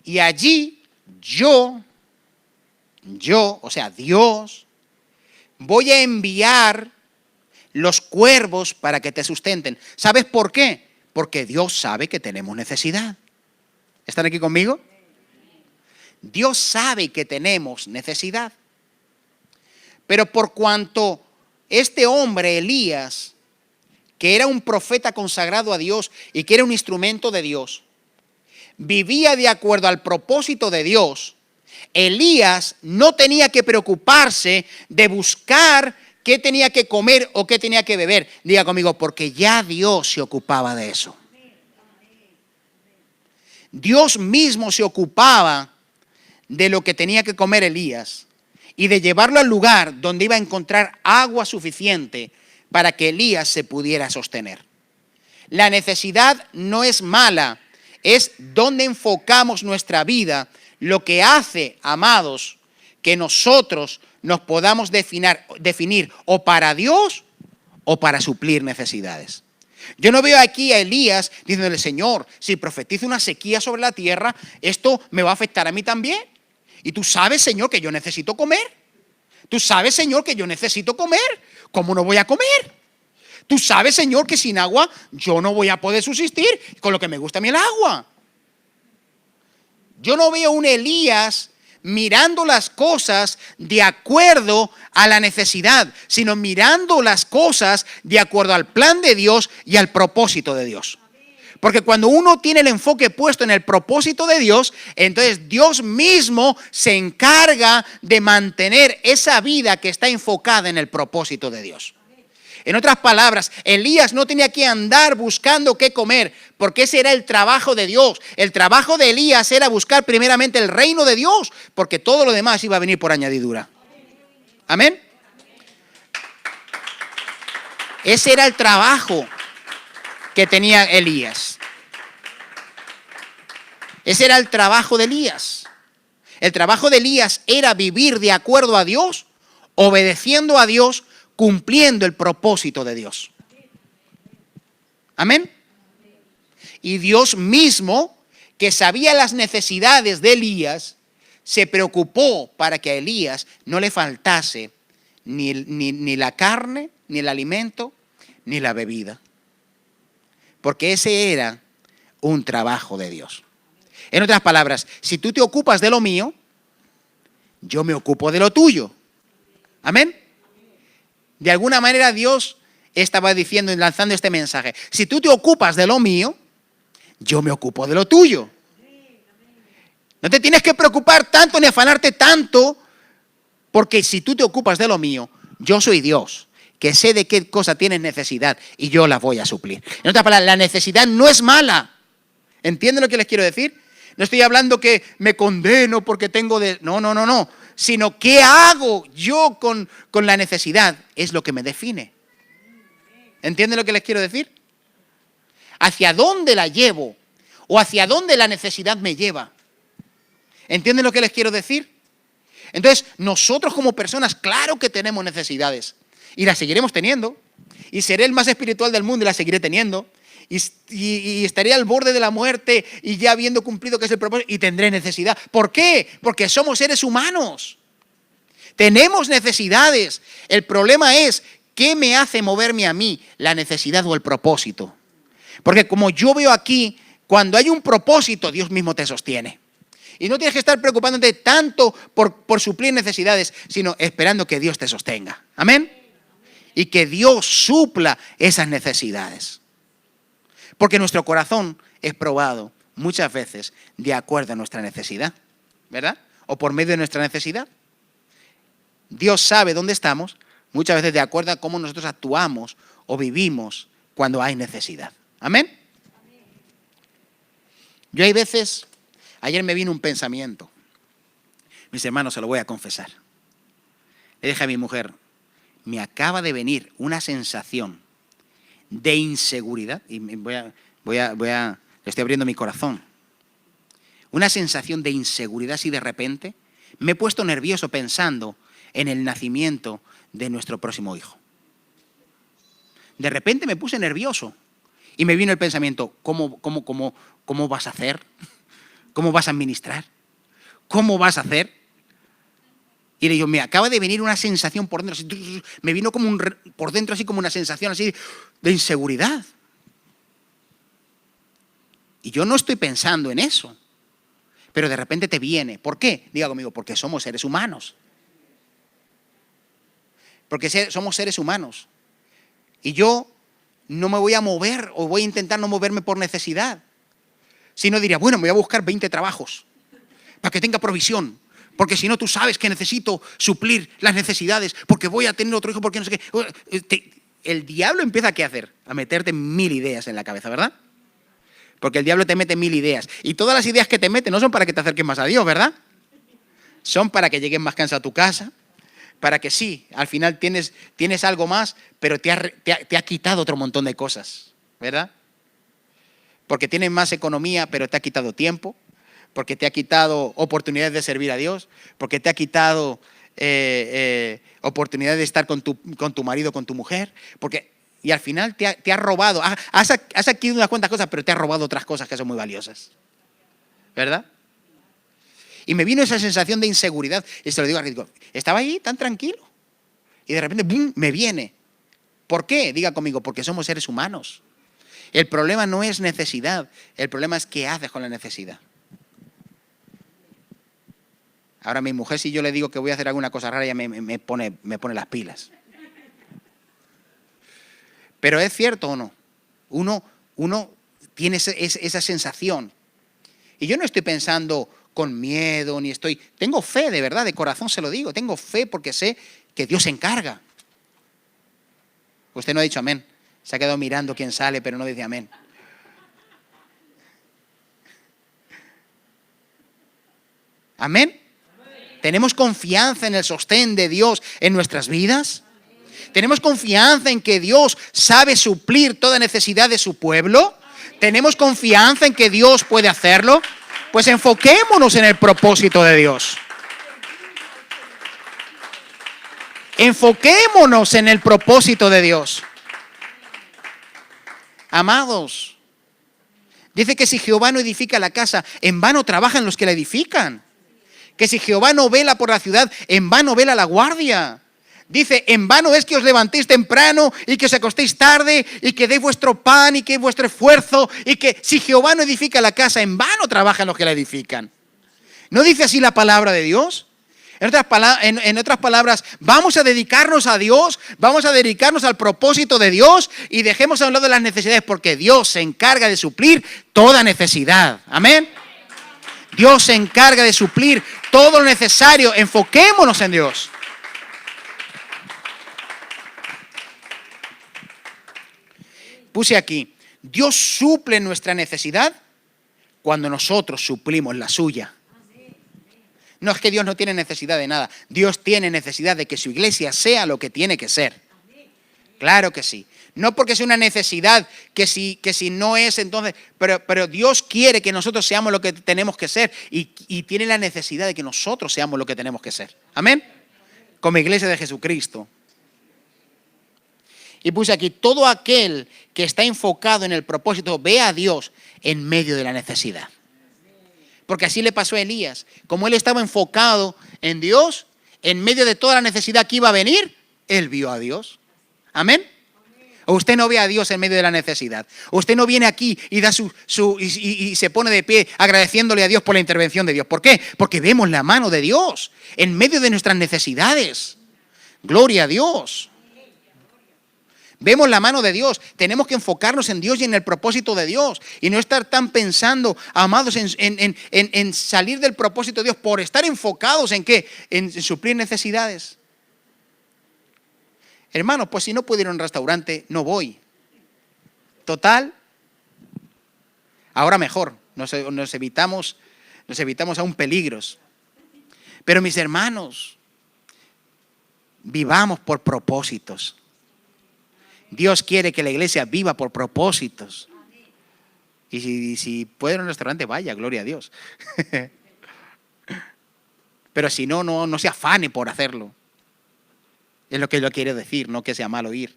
y allí yo, o sea, Dios, voy a enviar los cuervos para que te sustenten. ¿Sabes por qué? Porque Dios sabe que tenemos necesidad. ¿Están aquí conmigo? Dios sabe que tenemos necesidad. Pero por cuanto este hombre, Elías, que era un profeta consagrado a Dios y que era un instrumento de Dios, vivía de acuerdo al propósito de Dios, Elías no tenía que preocuparse de buscar qué tenía que comer o qué tenía que beber. Diga conmigo, porque ya Dios se ocupaba de eso. Dios mismo se ocupaba de lo que tenía que comer Elías y de llevarlo al lugar donde iba a encontrar agua suficiente para que Elías se pudiera sostener. La necesidad no es mala, es donde enfocamos nuestra vida lo que hace, amados, que nosotros nos podamos definir o para Dios o para suplir necesidades. Yo no veo aquí a Elías diciéndole: Señor, si profetizo una sequía sobre la tierra, esto me va a afectar a mí también. Y tú sabes, Señor, que yo necesito comer. Tú sabes, Señor, que yo necesito comer. ¿Cómo no voy a comer? Tú sabes, Señor, que sin agua yo no voy a poder subsistir, con lo que me gusta a mí el agua. Yo no veo un Elías mirando las cosas de acuerdo a la necesidad, sino mirando las cosas de acuerdo al plan de Dios y al propósito de Dios. Porque cuando uno tiene el enfoque puesto en el propósito de Dios, entonces Dios mismo se encarga de mantener esa vida que está enfocada en el propósito de Dios. En otras palabras, Elías no tenía que andar buscando qué comer, porque ese era el trabajo de Dios. El trabajo de Elías era buscar primeramente el reino de Dios, porque todo lo demás iba a venir por añadidura. Amén. Ese era el trabajo que tenía Elías. Ese era el trabajo de Elías. El trabajo de Elías era vivir de acuerdo a Dios, obedeciendo a Dios, cumpliendo el propósito de Dios. Amén. Y Dios mismo, que sabía las necesidades de Elías, se preocupó para que a Elías no le faltase ni la carne, ni el alimento, ni la bebida. porque ese era un trabajo de Dios. En otras palabras, si tú te ocupas de lo mío, yo me ocupo de lo tuyo. Amén. De alguna manera Dios estaba diciendo y lanzando este mensaje. Si tú te ocupas de lo mío, yo me ocupo de lo tuyo. No te tienes que preocupar tanto ni afanarte tanto, porque si tú te ocupas de lo mío, yo soy Dios, que sé de qué cosa tienes necesidad y yo la voy a suplir. En otras palabras, la necesidad no es mala. ¿Entienden lo que les quiero decir? No estoy hablando que me condeno porque tengo de... No. Sino qué hago yo con la necesidad es lo que me define. ¿Entienden lo que les quiero decir? ¿Hacia dónde la llevo? ¿O hacia dónde la necesidad me lleva? ¿Entienden lo que les quiero decir? Entonces, nosotros como personas, claro que tenemos necesidades. Y las seguiremos teniendo. Y seré el más espiritual del mundo y las seguiré teniendo. Y estaré al borde de la muerte y ya habiendo cumplido que es el propósito y tendré necesidad. ¿Por qué? Porque somos seres humanos. Tenemos necesidades. El problema es, ¿qué me hace moverme a mí? ¿La necesidad o el propósito? Porque como yo veo aquí, cuando hay un propósito, Dios mismo te sostiene. Y no tienes que estar preocupándote tanto por suplir necesidades, sino esperando que Dios te sostenga. ¿Amén? Y que Dios supla esas necesidades. Porque nuestro corazón es probado muchas veces de acuerdo a nuestra necesidad, ¿verdad? O por medio de nuestra necesidad. Dios sabe dónde estamos, muchas veces de acuerdo a cómo nosotros actuamos o vivimos cuando hay necesidad. ¿Amén? Yo hay veces, ayer me vino un pensamiento. Mis hermanos, se lo voy a confesar. Le dije a mi mujer, me acaba de venir una sensación de inseguridad, y le estoy abriendo mi corazón, una sensación de inseguridad así de repente. Me he puesto nervioso pensando en el nacimiento de nuestro próximo hijo. De repente me puse nervioso y me vino el pensamiento, ¿cómo vas a hacer? ¿Cómo vas a administrar? ¿Cómo vas a hacer? Y le digo, me acaba de venir una sensación por dentro, así, me vino como por dentro así como una sensación así de inseguridad. Y yo no estoy pensando en eso, pero de repente te viene. ¿Por qué? Diga conmigo, porque somos seres humanos. Porque somos seres humanos. Y yo no me voy a mover o voy a intentar no moverme por necesidad. Sino diría, bueno, me voy a buscar 20 trabajos para que tenga provisión. Porque si no, tú sabes que necesito suplir las necesidades, porque voy a tener otro hijo, porque no sé qué. El diablo empieza, ¿qué hacer? A meterte 1000 ideas en la cabeza, ¿verdad? Porque el diablo te mete 1000 ideas. Y todas las ideas que te mete no son para que te acerques más a Dios, ¿verdad? Son para que llegues más cansado a tu casa, para que sí, al final tienes algo más, pero te ha quitado otro montón de cosas, ¿verdad? Porque tienes más economía, pero te ha quitado tiempo. Porque te ha quitado oportunidades de servir a Dios, porque te ha quitado oportunidades de estar con tu marido, con tu mujer, y al final te ha robado. Has adquirido unas cuantas cosas, pero te ha robado otras cosas que son muy valiosas. ¿Verdad? Y me vino esa sensación de inseguridad, y se lo digo a Rico, estaba ahí tan tranquilo, y de repente, ¡bum!, me viene. ¿Por qué? Diga conmigo, porque somos seres humanos. El problema no es necesidad, el problema es qué haces con la necesidad. Ahora mi mujer, si yo le digo que voy a hacer alguna cosa rara, ella me pone las pilas. Pero ¿es cierto o no? Uno tiene esa sensación. Y yo no estoy pensando con miedo, tengo fe, de verdad, de corazón se lo digo. Tengo fe porque sé que Dios se encarga. Usted no ha dicho amén. Se ha quedado mirando quién sale, pero no dice amén. ¿Amén? ¿Tenemos confianza en el sostén de Dios en nuestras vidas? ¿Tenemos confianza en que Dios sabe suplir toda necesidad de su pueblo? ¿Tenemos confianza en que Dios puede hacerlo? Pues enfoquémonos en el propósito de Dios. Enfoquémonos en el propósito de Dios. Amados, dice que si Jehová no edifica la casa, en vano trabajan los que la edifican. Que si Jehová no vela por la ciudad, en vano vela la guardia. Dice, en vano es que os levantéis temprano y que os acostéis tarde y que deis vuestro pan y que vuestro esfuerzo y que si Jehová no edifica la casa, en vano trabajan los que la edifican. ¿No dice así la palabra de Dios? En otras palabras, vamos a dedicarnos a Dios, vamos a dedicarnos al propósito de Dios y dejemos a un lado las necesidades porque Dios se encarga de suplir toda necesidad. Amén. Dios se encarga de suplir todo lo necesario. Enfoquémonos en Dios. Puse aquí, Dios suple nuestra necesidad cuando nosotros suplimos la suya. No es que Dios no tiene necesidad de nada. Dios tiene necesidad de que su iglesia sea lo que tiene que ser. Claro que sí. No porque sea una necesidad que si no es, entonces... Pero Dios quiere que nosotros seamos lo que tenemos que ser y tiene la necesidad de que nosotros seamos lo que tenemos que ser. Amén. Como iglesia de Jesucristo. Y puse aquí, todo aquel que está enfocado en el propósito ve a Dios en medio de la necesidad. Porque así le pasó a Elías. Como él estaba enfocado en Dios, en medio de toda la necesidad que iba a venir, él vio a Dios. Amén. O usted no ve a Dios en medio de la necesidad. Usted no viene aquí y da y se pone de pie agradeciéndole a Dios por la intervención de Dios. ¿Por qué? Porque vemos la mano de Dios en medio de nuestras necesidades. Gloria a Dios. Vemos la mano de Dios. Tenemos que enfocarnos en Dios y en el propósito de Dios. Y no estar tan pensando, amados, en salir del propósito de Dios por estar enfocados en ¿qué? En suplir necesidades. Hermanos, pues si no puedo ir a un restaurante, no voy. Total. Ahora mejor. Nos evitamos aún peligros. Pero mis hermanos, vivamos por propósitos. Dios quiere que la iglesia viva por propósitos. Y si puede ir a un restaurante, vaya, gloria a Dios. Pero si no se afane por hacerlo. Es lo que yo quiero decir, no que sea malo ir,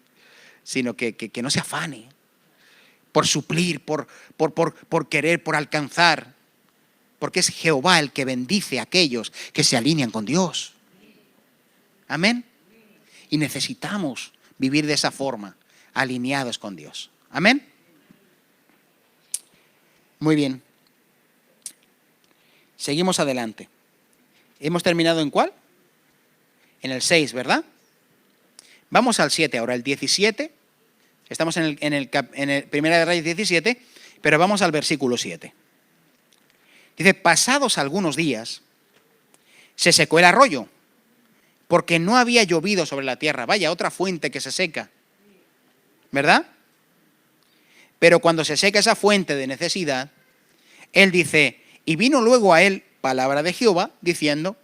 sino que no se afane por suplir, por querer, por alcanzar. Porque es Jehová el que bendice a aquellos que se alinean con Dios. Amén. Y necesitamos vivir de esa forma, alineados con Dios. Amén. Muy bien. Seguimos adelante. ¿Hemos terminado en cuál? En el 6, ¿verdad? Vamos al 7 ahora, el 17. Estamos en el Primera de Reyes 17, pero vamos al versículo 7. Dice, pasados algunos días, se secó el arroyo, porque no había llovido sobre la tierra. Vaya, otra fuente que se seca, ¿verdad? Pero cuando se seca esa fuente de necesidad, él dice, y vino luego a él palabra de Jehová, diciendo,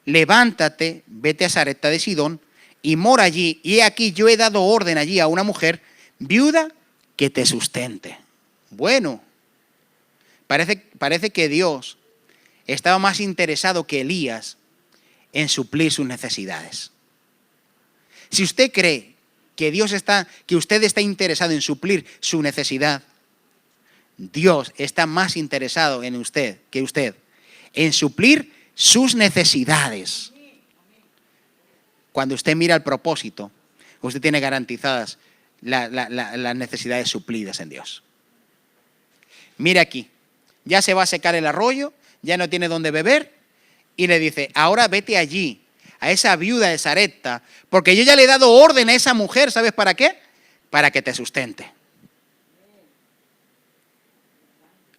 levántate, vete a Sarepta de Sidón, y mora allí, y he aquí yo he dado orden allí a una mujer viuda que te sustente. Bueno, parece que Dios estaba más interesado que Elías en suplir sus necesidades. Si usted cree que usted está interesado en suplir su necesidad, Dios está más interesado en usted que usted en suplir sus necesidades. Cuando usted mira el propósito, usted tiene garantizadas las necesidades suplidas en Dios. Mira aquí, ya se va a secar el arroyo, ya no tiene dónde beber, y le dice, ahora vete allí, a esa viuda de Sarepta, porque yo ya le he dado orden a esa mujer, ¿sabes para qué? Para que te sustente.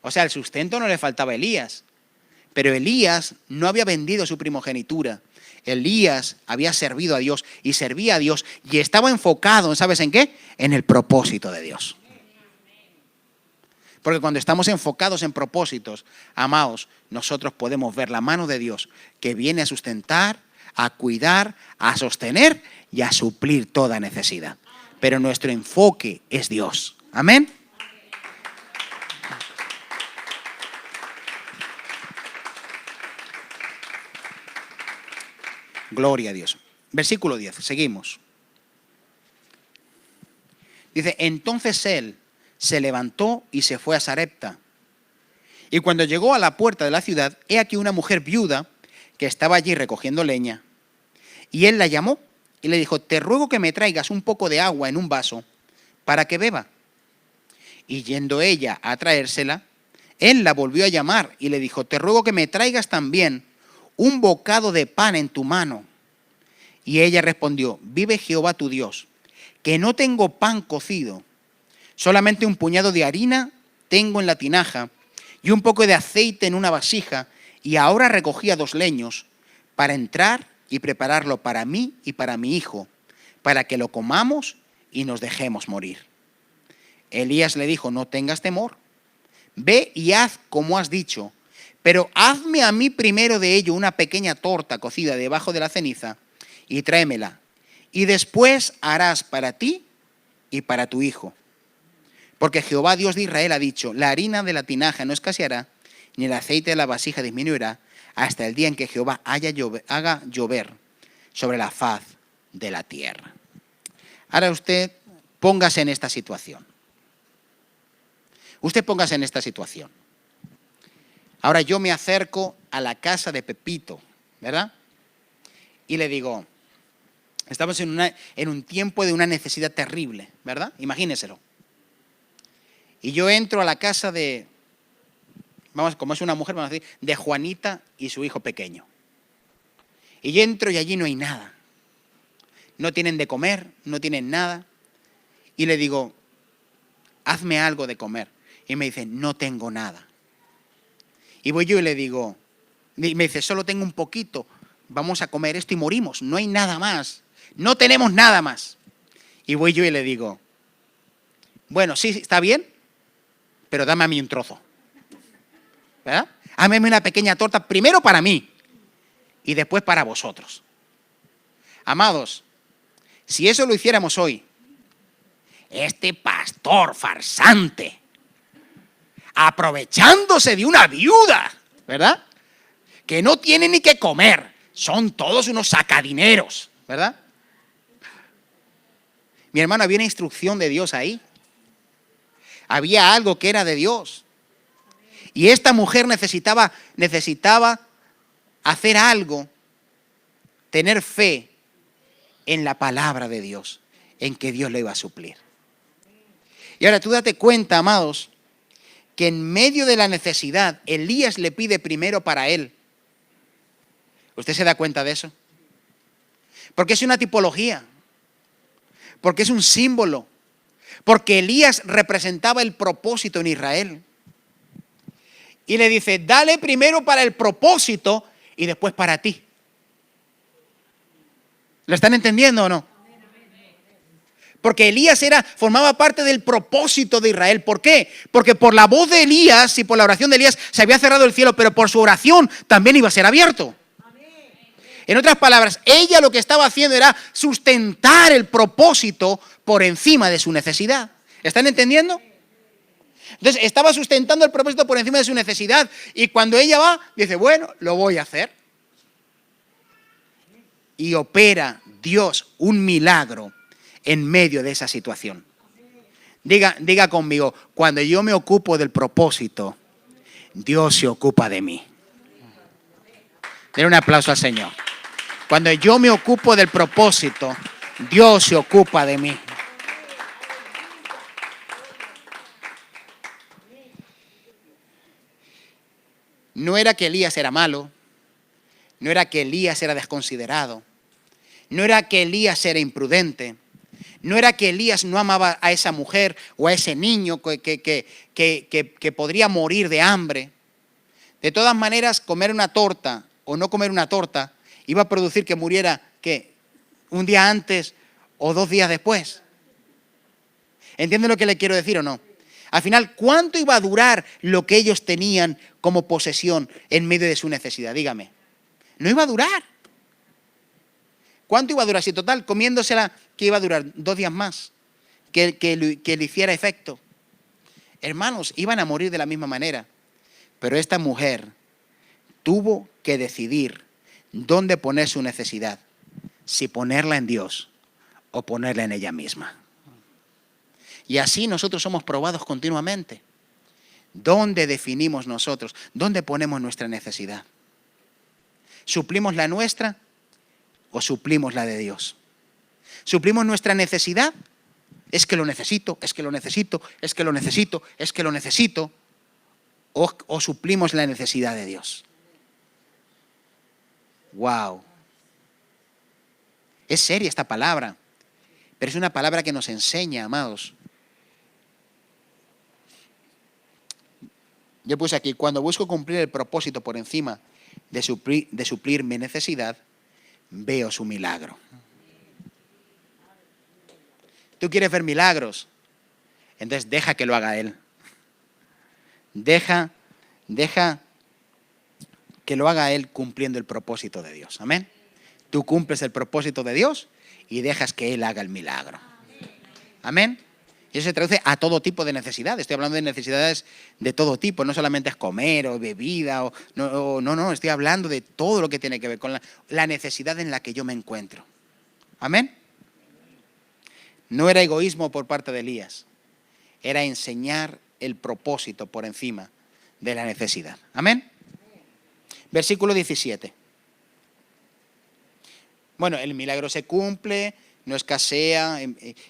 O sea, el sustento no le faltaba a Elías, pero Elías no había vendido su primogenitura. Elías había servido a Dios y servía a Dios y estaba enfocado, ¿sabes en qué? En el propósito de Dios. Porque cuando estamos enfocados en propósitos, amados, nosotros podemos ver la mano de Dios que viene a sustentar, a cuidar, a sostener y a suplir toda necesidad. Pero nuestro enfoque es Dios. Amén. Gloria a Dios. Versículo 10, seguimos. Dice, entonces él se levantó y se fue a Sarepta. Y cuando llegó a la puerta de la ciudad, he aquí una mujer viuda que estaba allí recogiendo leña. Y él la llamó y le dijo, te ruego que me traigas un poco de agua en un vaso para que beba. Y yendo ella a traérsela, él la volvió a llamar y le dijo, te ruego que me traigas también un bocado de pan en tu mano. Y ella respondió, vive Jehová tu Dios, que no tengo pan cocido, solamente un puñado de harina tengo en la tinaja y un poco de aceite en una vasija, y ahora recogía 2 leños para entrar y prepararlo para mí y para mi hijo, para que lo comamos y nos dejemos morir. Elías le dijo, no tengas temor, ve y haz como has dicho, pero hazme a mí primero de ello una pequeña torta cocida debajo de la ceniza y tráemela, y después harás para ti y para tu hijo. Porque Jehová Dios de Israel ha dicho, la harina de la tinaja no escaseará, ni el aceite de la vasija disminuirá, hasta el día en que Jehová haga llover sobre la faz de la tierra. Ahora usted póngase en esta situación. Usted póngase en esta situación. Ahora yo me acerco a la casa de Pepito, ¿verdad? Y le digo, estamos en un tiempo de una necesidad terrible, ¿verdad? Imagíneselo. Y yo entro a la casa de, como es una mujer, vamos a decir, de Juanita y su hijo pequeño. Y yo entro y allí no hay nada. No tienen de comer, no tienen nada. Y le digo, hazme algo de comer. Y me dice, no tengo nada. Y voy yo y le digo, me dice, solo tengo un poquito, vamos a comer esto y morimos, no hay nada más, no tenemos nada más. Y voy yo y le digo, bueno, sí, está bien, pero dame a mí un trozo, ¿verdad? Dame una pequeña torta, primero para mí y después para vosotros. Amados, si eso lo hiciéramos hoy, este pastor farsante, aprovechándose de una viuda, ¿verdad? Que no tiene ni que comer, son todos unos sacadineros, ¿verdad? Mi hermano, había una instrucción de Dios ahí. Había algo que era de Dios. Y esta mujer necesitaba hacer algo, tener fe en la palabra de Dios, en que Dios le iba a suplir. Y ahora tú date cuenta, amados, que en medio de la necesidad, Elías le pide primero para él. ¿Usted se da cuenta de eso? Porque es una tipología, porque es un símbolo, porque Elías representaba el propósito en Israel. Y le dice, dale primero para el propósito y después para ti. ¿Lo están entendiendo o no? Porque Elías formaba parte del propósito de Israel. ¿Por qué? Porque por la voz de Elías y por la oración de Elías se había cerrado el cielo, pero por su oración también iba a ser abierto. En otras palabras, ella lo que estaba haciendo era sustentar el propósito por encima de su necesidad. ¿Están entendiendo? Entonces, estaba sustentando el propósito por encima de su necesidad. Y cuando ella va, dice, bueno, lo voy a hacer. Y opera Dios un milagro en medio de esa situación. Diga conmigo, cuando yo me ocupo del propósito, Dios se ocupa de mí. Denle un aplauso al Señor. Cuando yo me ocupo del propósito, Dios se ocupa de mí. No era que Elías era malo, no era que Elías era desconsiderado, no era que Elías era imprudente, no era que Elías no amaba a esa mujer o a ese niño que podría morir de hambre. De todas maneras, comer una torta o no comer una torta iba a producir que muriera, ¿qué? Un día antes o 2 días después. ¿Entienden lo que le quiero decir o no? Al final, ¿cuánto iba a durar lo que ellos tenían como posesión en medio de su necesidad? Dígame. No iba a durar. ¿Cuánto iba a durar? Si total, comiéndosela, ¿qué iba a durar? 2 días más. Que le hiciera efecto. Hermanos, iban a morir de la misma manera. Pero esta mujer tuvo que decidir dónde poner su necesidad. Si ponerla en Dios o ponerla en ella misma. Y así nosotros somos probados continuamente. ¿Dónde definimos nosotros? ¿Dónde ponemos nuestra necesidad? ¿Suplimos la nuestra o suplimos la de Dios? Suplimos nuestra necesidad. Es que lo necesito, es que lo necesito, es que lo necesito, es que lo necesito. O suplimos la necesidad de Dios. Wow. Es seria esta palabra, pero es una palabra que nos enseña, amados. Yo puse aquí, cuando busco cumplir el propósito por encima de suplir mi necesidad, veo su milagro. ¿Tú quieres ver milagros? Entonces deja que lo haga Él. Deja que lo haga Él cumpliendo el propósito de Dios. Amén. Tú cumples el propósito de Dios y dejas que Él haga el milagro. Amén. Y eso se traduce a todo tipo de necesidades. Estoy hablando de necesidades de todo tipo. No solamente es comer o bebida. No. Estoy hablando de todo lo que tiene que ver con la necesidad en la que yo me encuentro. Amén. No era egoísmo por parte de Elías. Era enseñar el propósito por encima de la necesidad. Amén. Versículo 17. Bueno, el milagro se cumple, no escasea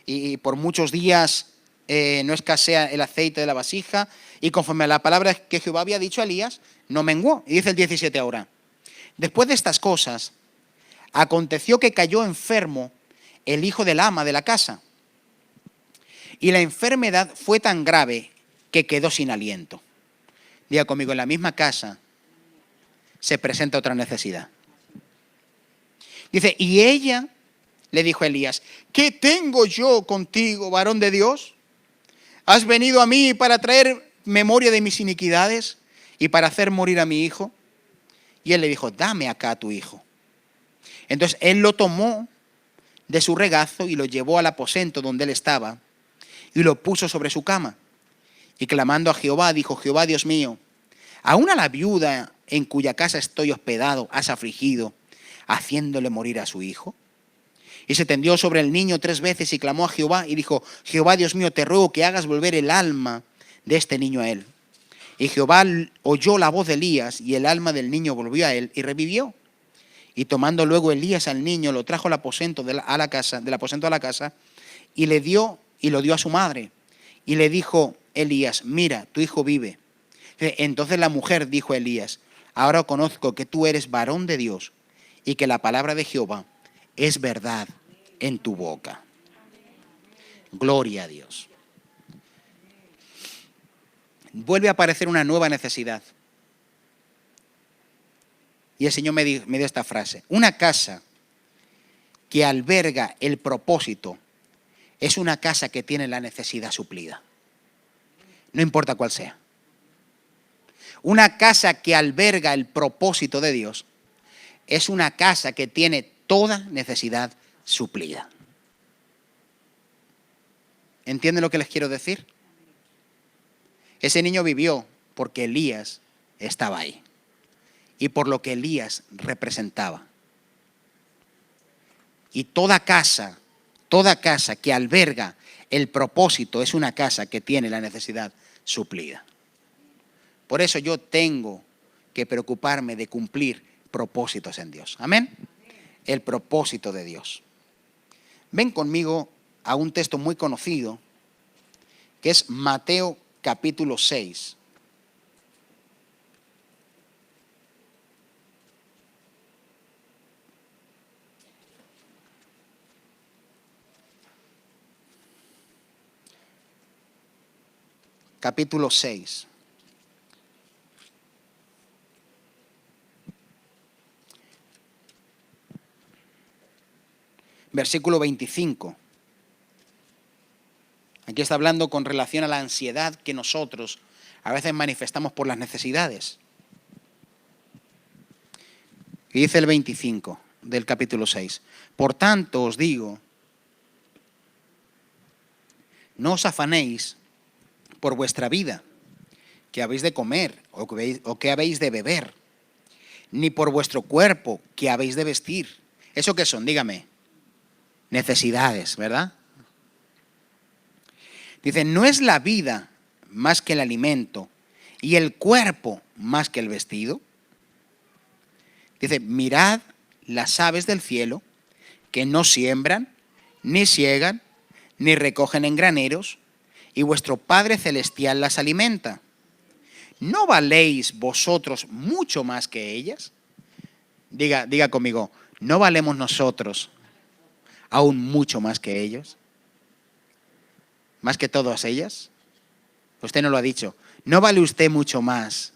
y por muchos días no escasea el aceite de la vasija y conforme a la palabra que Jehová había dicho a Elías, no menguó. Y dice el 17 ahora. Después de estas cosas, aconteció que cayó enfermo el hijo del ama de la casa. Y la enfermedad fue tan grave que quedó sin aliento. Diga conmigo, en la misma casa se presenta otra necesidad. Dice, y ella le dijo a Elías, ¿qué tengo yo contigo, varón de Dios? ¿Has venido a mí para traer memoria de mis iniquidades y para hacer morir a mi hijo? Y él le dijo, dame acá a tu hijo. Entonces él lo tomó de su regazo y lo llevó al aposento donde él estaba y lo puso sobre su cama. Y clamando a Jehová, dijo, Jehová Dios mío, aún a la viuda en cuya casa estoy hospedado has afligido, haciéndole morir a su hijo. Y se tendió sobre el niño 3 veces y clamó a Jehová y dijo, Jehová Dios mío, te ruego que hagas volver el alma de este niño a él. Y Jehová oyó la voz de Elías y el alma del niño volvió a él y revivió. Y tomando luego Elías al niño, lo trajo al aposento del aposento a la casa y lo dio a su madre. Y le dijo Elías, mira, tu hijo vive. Entonces la mujer dijo a Elías, ahora conozco que tú eres varón de Dios y que la palabra de Jehová es verdad en tu boca. Gloria a Dios. Vuelve a aparecer una nueva necesidad. Y el Señor me dio esta frase. Una casa que alberga el propósito es una casa que tiene la necesidad suplida. No importa cuál sea. Una casa que alberga el propósito de Dios es una casa que tiene toda necesidad suplida. ¿Entienden lo que les quiero decir? Ese niño vivió porque Elías estaba ahí y por lo que Elías representaba. Y toda casa que alberga el propósito es una casa que tiene la necesidad suplida. Por eso yo tengo que preocuparme de cumplir propósitos en Dios. Amén. El propósito de Dios. Ven conmigo a un texto muy conocido que es Mateo capítulo 6. Capítulo 6. Versículo 25. Aquí está hablando con relación a la ansiedad que nosotros a veces manifestamos por las necesidades. Y dice el 25 del capítulo 6. Por tanto os digo, no os afanéis por vuestra vida, que habéis de comer o que habéis de beber, ni por vuestro cuerpo, que habéis de vestir. ¿Eso qué son? Dígame. Necesidades, ¿verdad? Dice, ¿no es la vida más que el alimento y el cuerpo más que el vestido? Dice, mirad las aves del cielo, que no siembran, ni siegan, ni recogen en graneros, y vuestro Padre Celestial las alimenta. ¿No valéis vosotros mucho más que ellas? Diga conmigo, ¿no valemos nosotros aún mucho más que ellos? ¿Más que todas ellas? Usted no lo ha dicho. ¿No vale usted mucho más?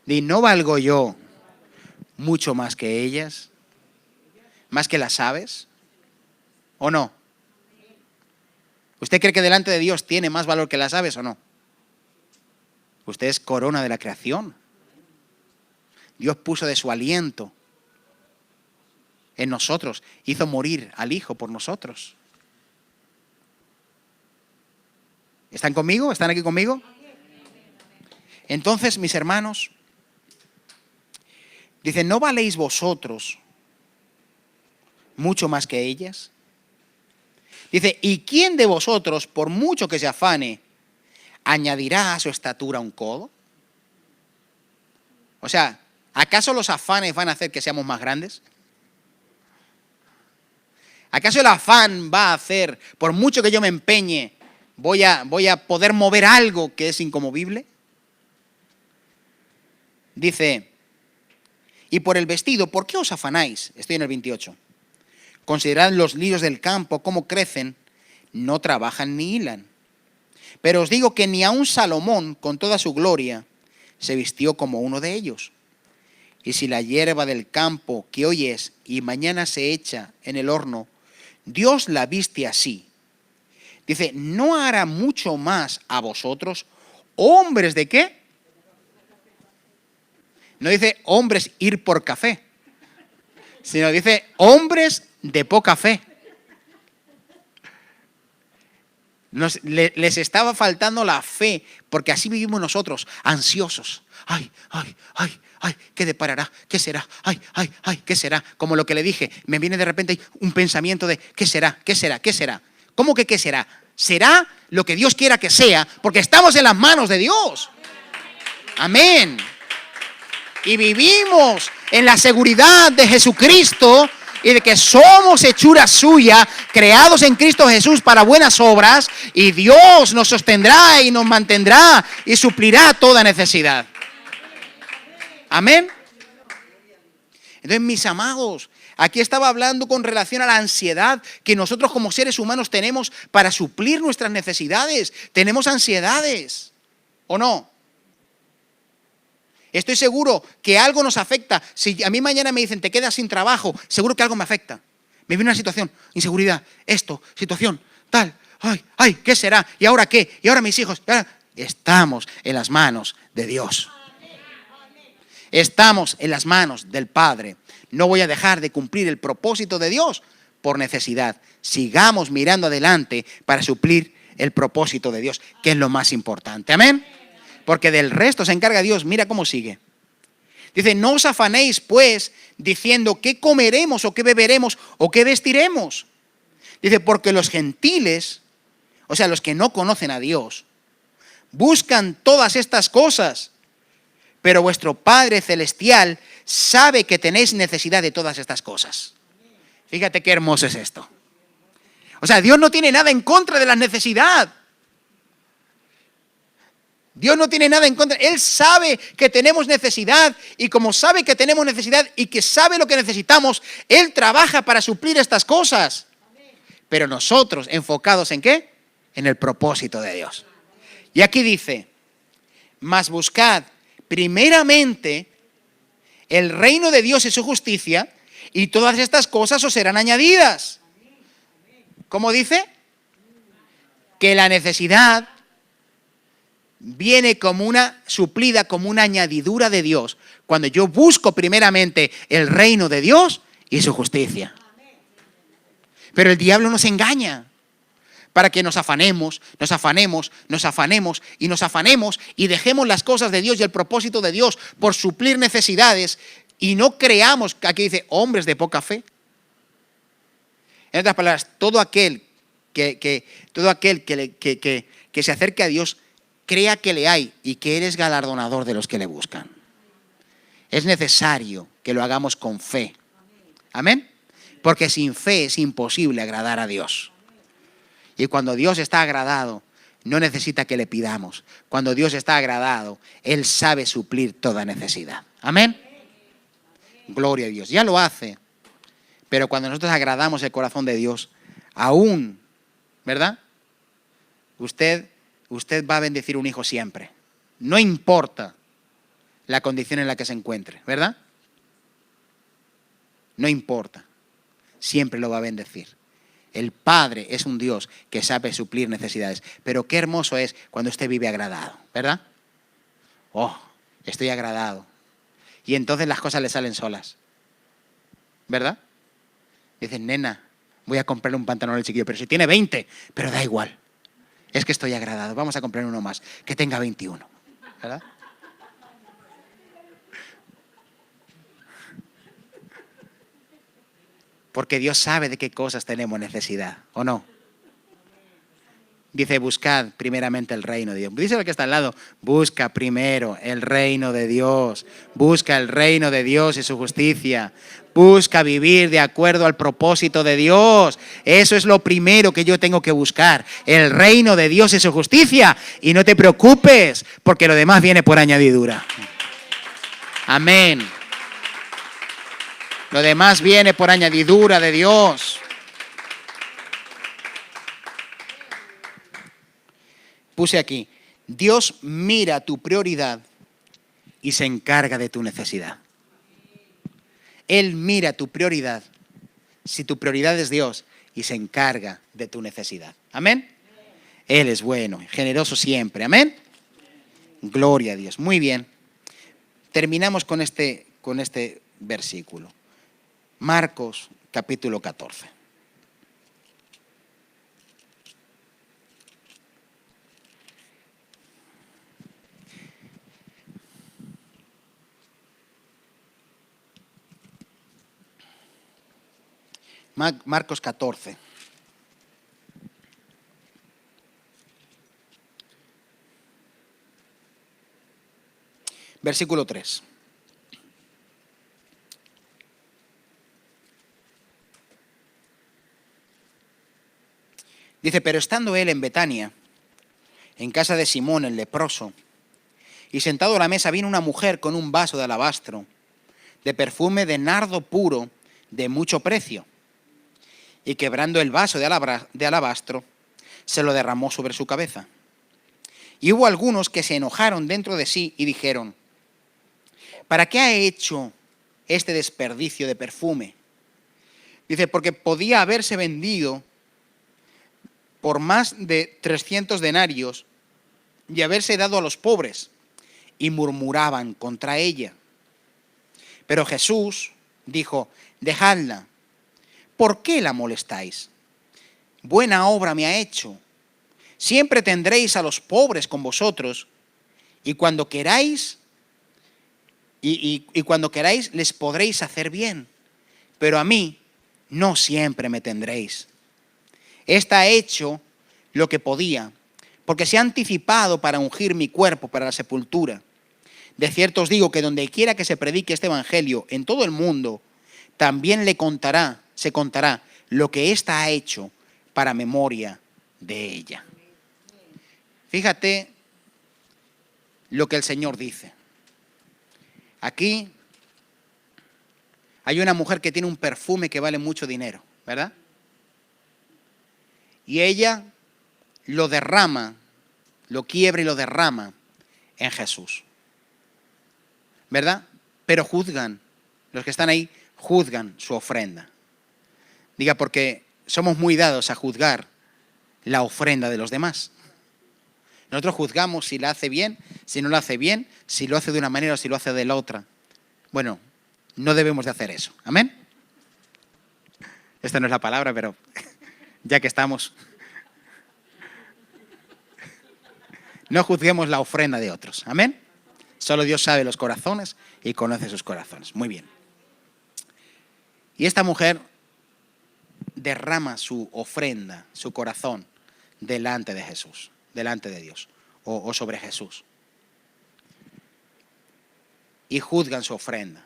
¿No valgo yo mucho más que ellas? ¿Más que las aves? ¿O no? ¿Usted cree que delante de Dios tiene más valor que las aves o no? Usted es corona de la creación. Dios puso de su aliento en nosotros, hizo morir al Hijo por nosotros. ¿Están conmigo? ¿Están aquí conmigo? Entonces, mis hermanos, dicen, ¿no valéis vosotros mucho más que ellas? Dice, ¿y quién de vosotros, por mucho que se afane, añadirá a su estatura un codo? O sea, ¿acaso los afanes van a hacer que seamos más grandes? ¿Acaso el afán va a hacer, por mucho que yo me empeñe, voy a poder mover algo que es inconmovible? Dice, y por el vestido, ¿por qué os afanáis? Estoy en el 28. Considerad los lirios del campo, cómo crecen, no trabajan ni hilan. Pero os digo que ni aun Salomón, con toda su gloria, se vistió como uno de ellos. Y si la hierba del campo, que hoy es y mañana se echa en el horno, Dios la viste así. Dice, ¿no hará mucho más a vosotros, hombres de qué? No dice hombres ir por café, sino dice hombres de poca fe. Les estaba faltando la fe, porque así vivimos nosotros, ansiosos. Ay, ¿qué deparará? ¿Qué será? Ay, ¿qué será? Como lo que le dije, me viene de repente un pensamiento de ¿qué será? ¿Qué será? ¿Qué será? ¿Cómo que qué será? Será lo que Dios quiera que sea, porque estamos en las manos de Dios. Amén. Y vivimos en la seguridad de Jesucristo y de que somos hechura suya, creados en Cristo Jesús para buenas obras, y Dios nos sostendrá y nos mantendrá y suplirá toda necesidad. Amén. Entonces, mis amados, aquí estaba hablando con relación a la ansiedad que nosotros como seres humanos tenemos para suplir nuestras necesidades. Tenemos ansiedades, ¿o no? Estoy seguro que algo nos afecta. Si a mí mañana me dicen, te quedas sin trabajo, seguro que algo me afecta. Me viene una situación, inseguridad, situación, tal. Ay, ¿qué será? ¿Y ahora qué? ¿Y ahora mis hijos? Estamos en las manos de Dios. Estamos en las manos del Padre. No voy a dejar de cumplir el propósito de Dios por necesidad. Sigamos mirando adelante para suplir el propósito de Dios, que es lo más importante. Amén. Porque del resto se encarga Dios. Mira cómo sigue. Dice, no os afanéis pues diciendo qué comeremos o qué beberemos o qué vestiremos. Dice, porque los gentiles, o sea, los que no conocen a Dios, buscan todas estas cosas. Pero vuestro Padre Celestial sabe que tenéis necesidad de todas estas cosas. Fíjate qué hermoso es esto. O sea, Dios no tiene nada en contra de la necesidad. Dios no tiene nada en contra. Él sabe que tenemos necesidad, y como sabe que tenemos necesidad y que sabe lo que necesitamos, Él trabaja para suplir estas cosas. Pero nosotros, enfocados ¿en qué? En el propósito de Dios. Y aquí dice, mas buscad primeramente el reino de Dios y su justicia, y todas estas cosas os serán añadidas. ¿Cómo dice? Que la necesidad viene como una suplida, como una añadidura de Dios, cuando yo busco primeramente el reino de Dios y su justicia. Pero el diablo nos engaña para que nos afanemos y dejemos las cosas de Dios y el propósito de Dios por suplir necesidades, y no creamos, aquí dice, hombres de poca fe. En otras palabras, todo aquel que se acerque a Dios crea que le hay y que Él es galardonador de los que le buscan. Es necesario que lo hagamos con fe. Amén. Porque sin fe es imposible agradar a Dios. Y cuando Dios está agradado, no necesita que le pidamos. Cuando Dios está agradado, Él sabe suplir toda necesidad. Amén. Gloria a Dios. Ya lo hace. Pero cuando nosotros agradamos el corazón de Dios, aún, ¿verdad? Usted va a bendecir un hijo siempre. No importa la condición en la que se encuentre, ¿verdad? No importa. Siempre lo va a bendecir. El Padre es un Dios que sabe suplir necesidades. Pero qué hermoso es cuando usted vive agradado, ¿verdad? Oh, estoy agradado. Y entonces las cosas le salen solas, ¿verdad? Dicen, nena, voy a comprarle un pantalón al chiquillo, pero si tiene 20, pero da igual. Es que estoy agradado, vamos a comprar uno más, que tenga 21, ¿verdad? Porque Dios sabe de qué cosas tenemos necesidad, ¿o no? Dice, buscad primeramente el reino de Dios. Dice el que está al lado, busca primero el reino de Dios. Busca el reino de Dios y su justicia. Busca vivir de acuerdo al propósito de Dios. Eso es lo primero que yo tengo que buscar. El reino de Dios y su justicia. Y no te preocupes, porque lo demás viene por añadidura. Amén. Lo demás viene por añadidura de Dios. Puse aquí, Dios mira tu prioridad y se encarga de tu necesidad. Él mira tu prioridad, si tu prioridad es Dios, y se encarga de tu necesidad. Amén. Él es bueno, generoso siempre. Amén. Gloria a Dios. Muy bien. Terminamos con este versículo. Marcos capítulo 14. Marcos 14. Versículo 3. Dice, pero estando él en Betania, en casa de Simón el leproso, y sentado a la mesa vino una mujer con un vaso de alabastro, de perfume de nardo puro, de mucho precio. Y quebrando el vaso de alabastro, se lo derramó sobre su cabeza. Y hubo algunos que se enojaron dentro de sí y dijeron, ¿para qué ha hecho este desperdicio de perfume? Dice, porque podía haberse vendido por más de 300 denarios y haberse dado a los pobres. Y murmuraban contra ella. Pero Jesús dijo, dejadla. ¿Por qué la molestáis? Buena obra me ha hecho. Siempre tendréis a los pobres con vosotros, y cuando queráis, cuando queráis les podréis hacer bien, pero a mí no siempre me tendréis. Esta ha hecho lo que podía, porque se ha anticipado para ungir mi cuerpo para la sepultura. De cierto os digo que donde quiera que se predique este evangelio en todo el mundo, también se contará lo que ésta ha hecho para memoria de ella. Fíjate lo que el Señor dice. Aquí hay una mujer que tiene un perfume que vale mucho dinero, ¿verdad? Y ella lo derrama, lo quiebra y lo derrama en Jesús, ¿verdad? Pero juzgan, los que están ahí juzgan su ofrenda. Diga, porque somos muy dados a juzgar la ofrenda de los demás. Nosotros juzgamos si la hace bien, si no la hace bien, si lo hace de una manera o si lo hace de la otra. Bueno, no debemos de hacer eso. ¿Amén? Esta no es la palabra, pero ya que estamos, no juzguemos la ofrenda de otros. ¿Amén? Solo Dios sabe los corazones y conoce sus corazones. Muy bien. Y esta mujer derrama su ofrenda, su corazón, delante de Jesús, delante de Dios, o sobre Jesús. Y juzgan su ofrenda.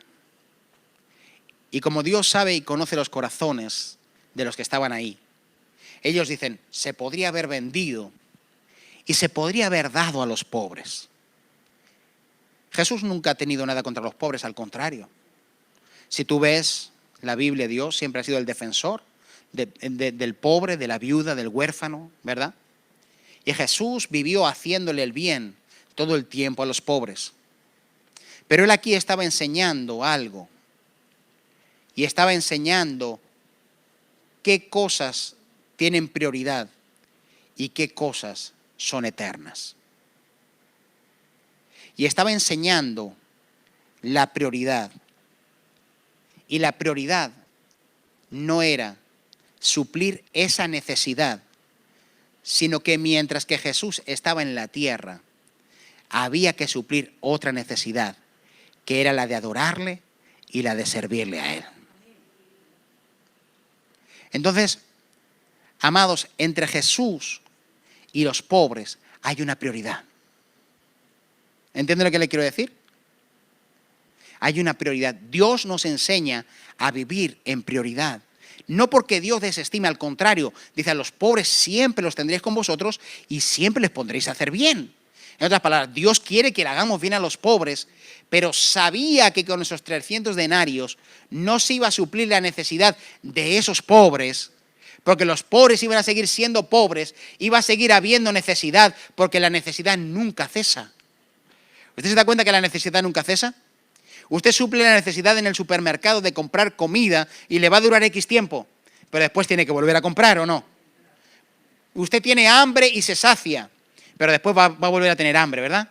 Y como Dios sabe y conoce los corazones de los que estaban ahí, ellos dicen, se podría haber vendido y se podría haber dado a los pobres. Jesús nunca ha tenido nada contra los pobres, al contrario. Si tú ves la Biblia, Dios siempre ha sido el defensor del pobre, de la viuda, del huérfano, ¿verdad? Y Jesús vivió haciéndole el bien todo el tiempo a los pobres. Pero él aquí estaba enseñando algo. Y estaba enseñando qué cosas tienen prioridad y qué cosas son eternas. Y estaba enseñando la prioridad. Y la prioridad no era suplir esa necesidad, sino que mientras que Jesús estaba en la tierra, había que suplir otra necesidad, que era la de adorarle y la de servirle a Él. Entonces, amados, entre Jesús y los pobres hay una prioridad. ¿Entienden lo que le quiero decir? Hay una prioridad. Dios nos enseña a vivir en prioridad. No porque Dios desestime, al contrario, dice a los pobres siempre los tendréis con vosotros y siempre les pondréis a hacer bien. En otras palabras, Dios quiere que le hagamos bien a los pobres, pero sabía que con esos 300 denarios no se iba a suplir la necesidad de esos pobres, porque los pobres iban a seguir siendo pobres, iba a seguir habiendo necesidad, porque la necesidad nunca cesa. ¿Usted se da cuenta que la necesidad nunca cesa? Usted suple la necesidad en el supermercado de comprar comida y le va a durar X tiempo, pero después tiene que volver a comprar, ¿o no? Usted tiene hambre y se sacia, pero después va a volver a tener hambre, ¿verdad?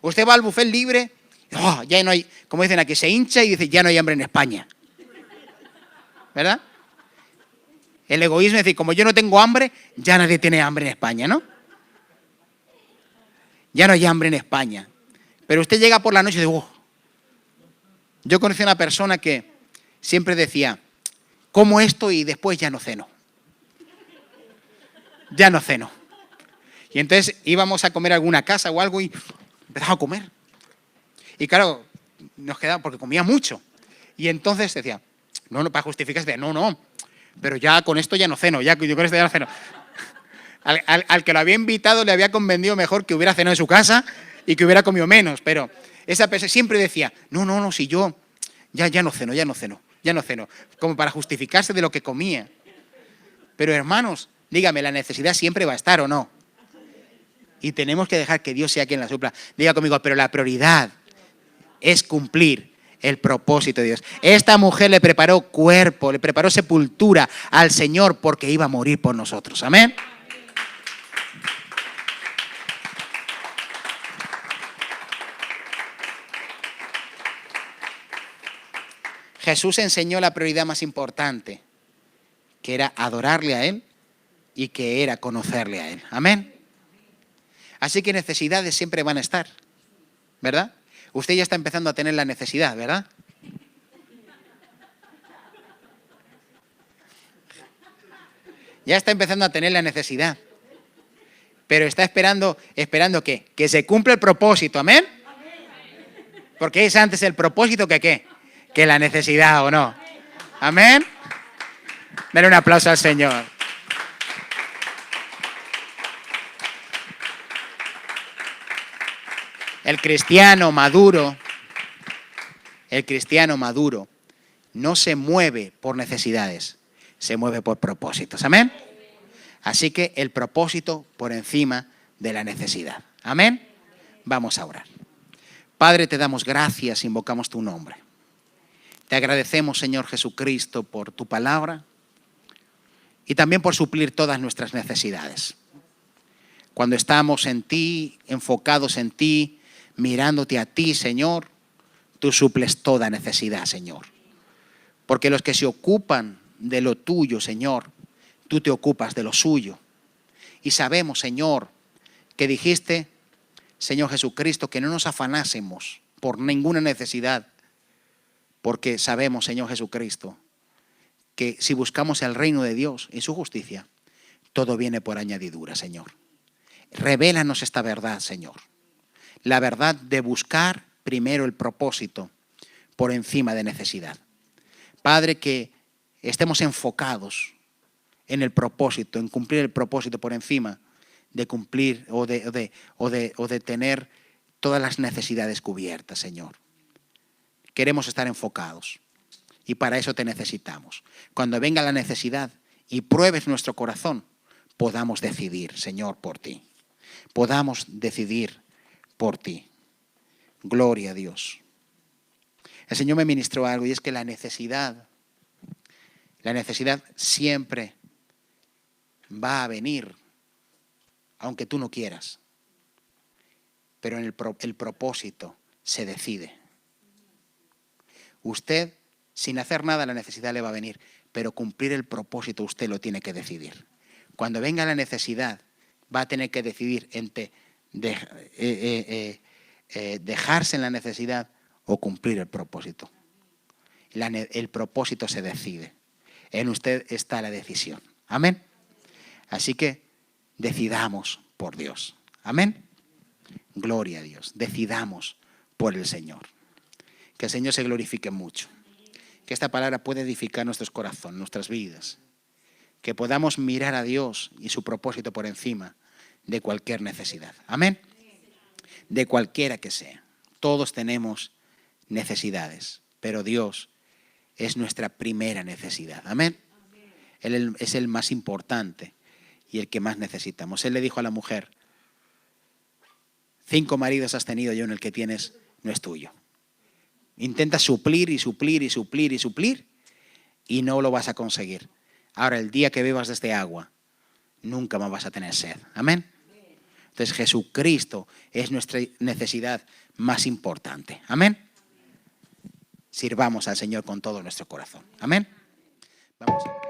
Usted va al buffet libre, ya no hay, como dicen aquí, se hincha y dice, ya no hay hambre en España. ¿Verdad? El egoísmo es decir, como yo no tengo hambre, ya nadie tiene hambre en España, ¿no? Ya no hay hambre en España. Pero usted llega por la noche y dice, Yo conocí a una persona que siempre decía, como esto y después ya no ceno. Ya no ceno. Y entonces íbamos a comer a alguna casa o algo y empezaba a comer. Y claro, nos quedaba, porque comía mucho. Y entonces decía, no, para justificarse, no, pero ya con esto ya no ceno, yo con esto ya no ceno. Al que lo había invitado le había convenido mejor que hubiera cenado en su casa y que hubiera comido menos, pero esa persona siempre decía, no, si yo ya no ceno, como para justificarse de lo que comía. Pero hermanos, dígame, la necesidad siempre va a estar, ¿o no? Y tenemos que dejar que Dios sea quien la supla. Diga conmigo, pero la prioridad es cumplir el propósito de Dios. Esta mujer le preparó cuerpo, le preparó sepultura al Señor porque iba a morir por nosotros. Amén. Jesús enseñó la prioridad más importante, que era adorarle a Él y que era conocerle a Él. Amén. Así que necesidades siempre van a estar, ¿verdad? Usted ya está empezando a tener la necesidad, ¿verdad? Ya está empezando a tener la necesidad. Pero está esperando ¿qué? Que se cumpla el propósito, ¿amén? Porque es antes el propósito que ¿qué? Que la necesidad, ¿o no? ¿Amén? Dale un aplauso al Señor. El cristiano maduro no se mueve por necesidades, se mueve por propósitos. ¿Amén? Así que el propósito por encima de la necesidad. ¿Amén? Vamos a orar. Padre, te damos gracias, invocamos tu nombre. Te agradecemos, Señor Jesucristo, por tu palabra y también por suplir todas nuestras necesidades. Cuando estamos en ti, enfocados en ti, mirándote a ti, Señor, tú suples toda necesidad, Señor. Porque los que se ocupan de lo tuyo, Señor, tú te ocupas de lo suyo. Y sabemos, Señor, que dijiste, Señor Jesucristo, que no nos afanásemos por ninguna necesidad, porque sabemos, Señor Jesucristo, que si buscamos el reino de Dios y su justicia, todo viene por añadidura, Señor. Revélanos esta verdad, Señor. La verdad de buscar primero el propósito por encima de necesidad. Padre, que estemos enfocados en el propósito, en cumplir el propósito por encima de cumplir o de tener todas las necesidades cubiertas, Señor. Queremos estar enfocados y para eso te necesitamos. Cuando venga la necesidad y pruebes nuestro corazón, podamos decidir, Señor, por ti. Podamos decidir por ti. Gloria a Dios. El Señor me ministró algo y es que la necesidad siempre va a venir, aunque tú no quieras. Pero el propósito se decide. Usted, sin hacer nada, la necesidad le va a venir, pero cumplir el propósito usted lo tiene que decidir. Cuando venga la necesidad, va a tener que decidir entre dejarse en la necesidad o cumplir el propósito. El propósito se decide. En usted está la decisión. Amén. Así que decidamos por Dios. Amén. Gloria a Dios. Decidamos por el Señor. Que el Señor se glorifique mucho. Que esta palabra pueda edificar nuestros corazones, nuestras vidas. Que podamos mirar a Dios y su propósito por encima de cualquier necesidad. Amén. De cualquiera que sea. Todos tenemos necesidades, pero Dios es nuestra primera necesidad. Amén. Él es el más importante y el que más necesitamos. Él le dijo a la mujer: 5 maridos has tenido y uno el que tienes no es tuyo. Intenta suplir y suplir y suplir y suplir y no lo vas a conseguir. Ahora, el día que bebas de este agua, nunca más vas a tener sed. Amén. Entonces Jesucristo es nuestra necesidad más importante. Amén. Sirvamos al Señor con todo nuestro corazón. Amén. Vamos a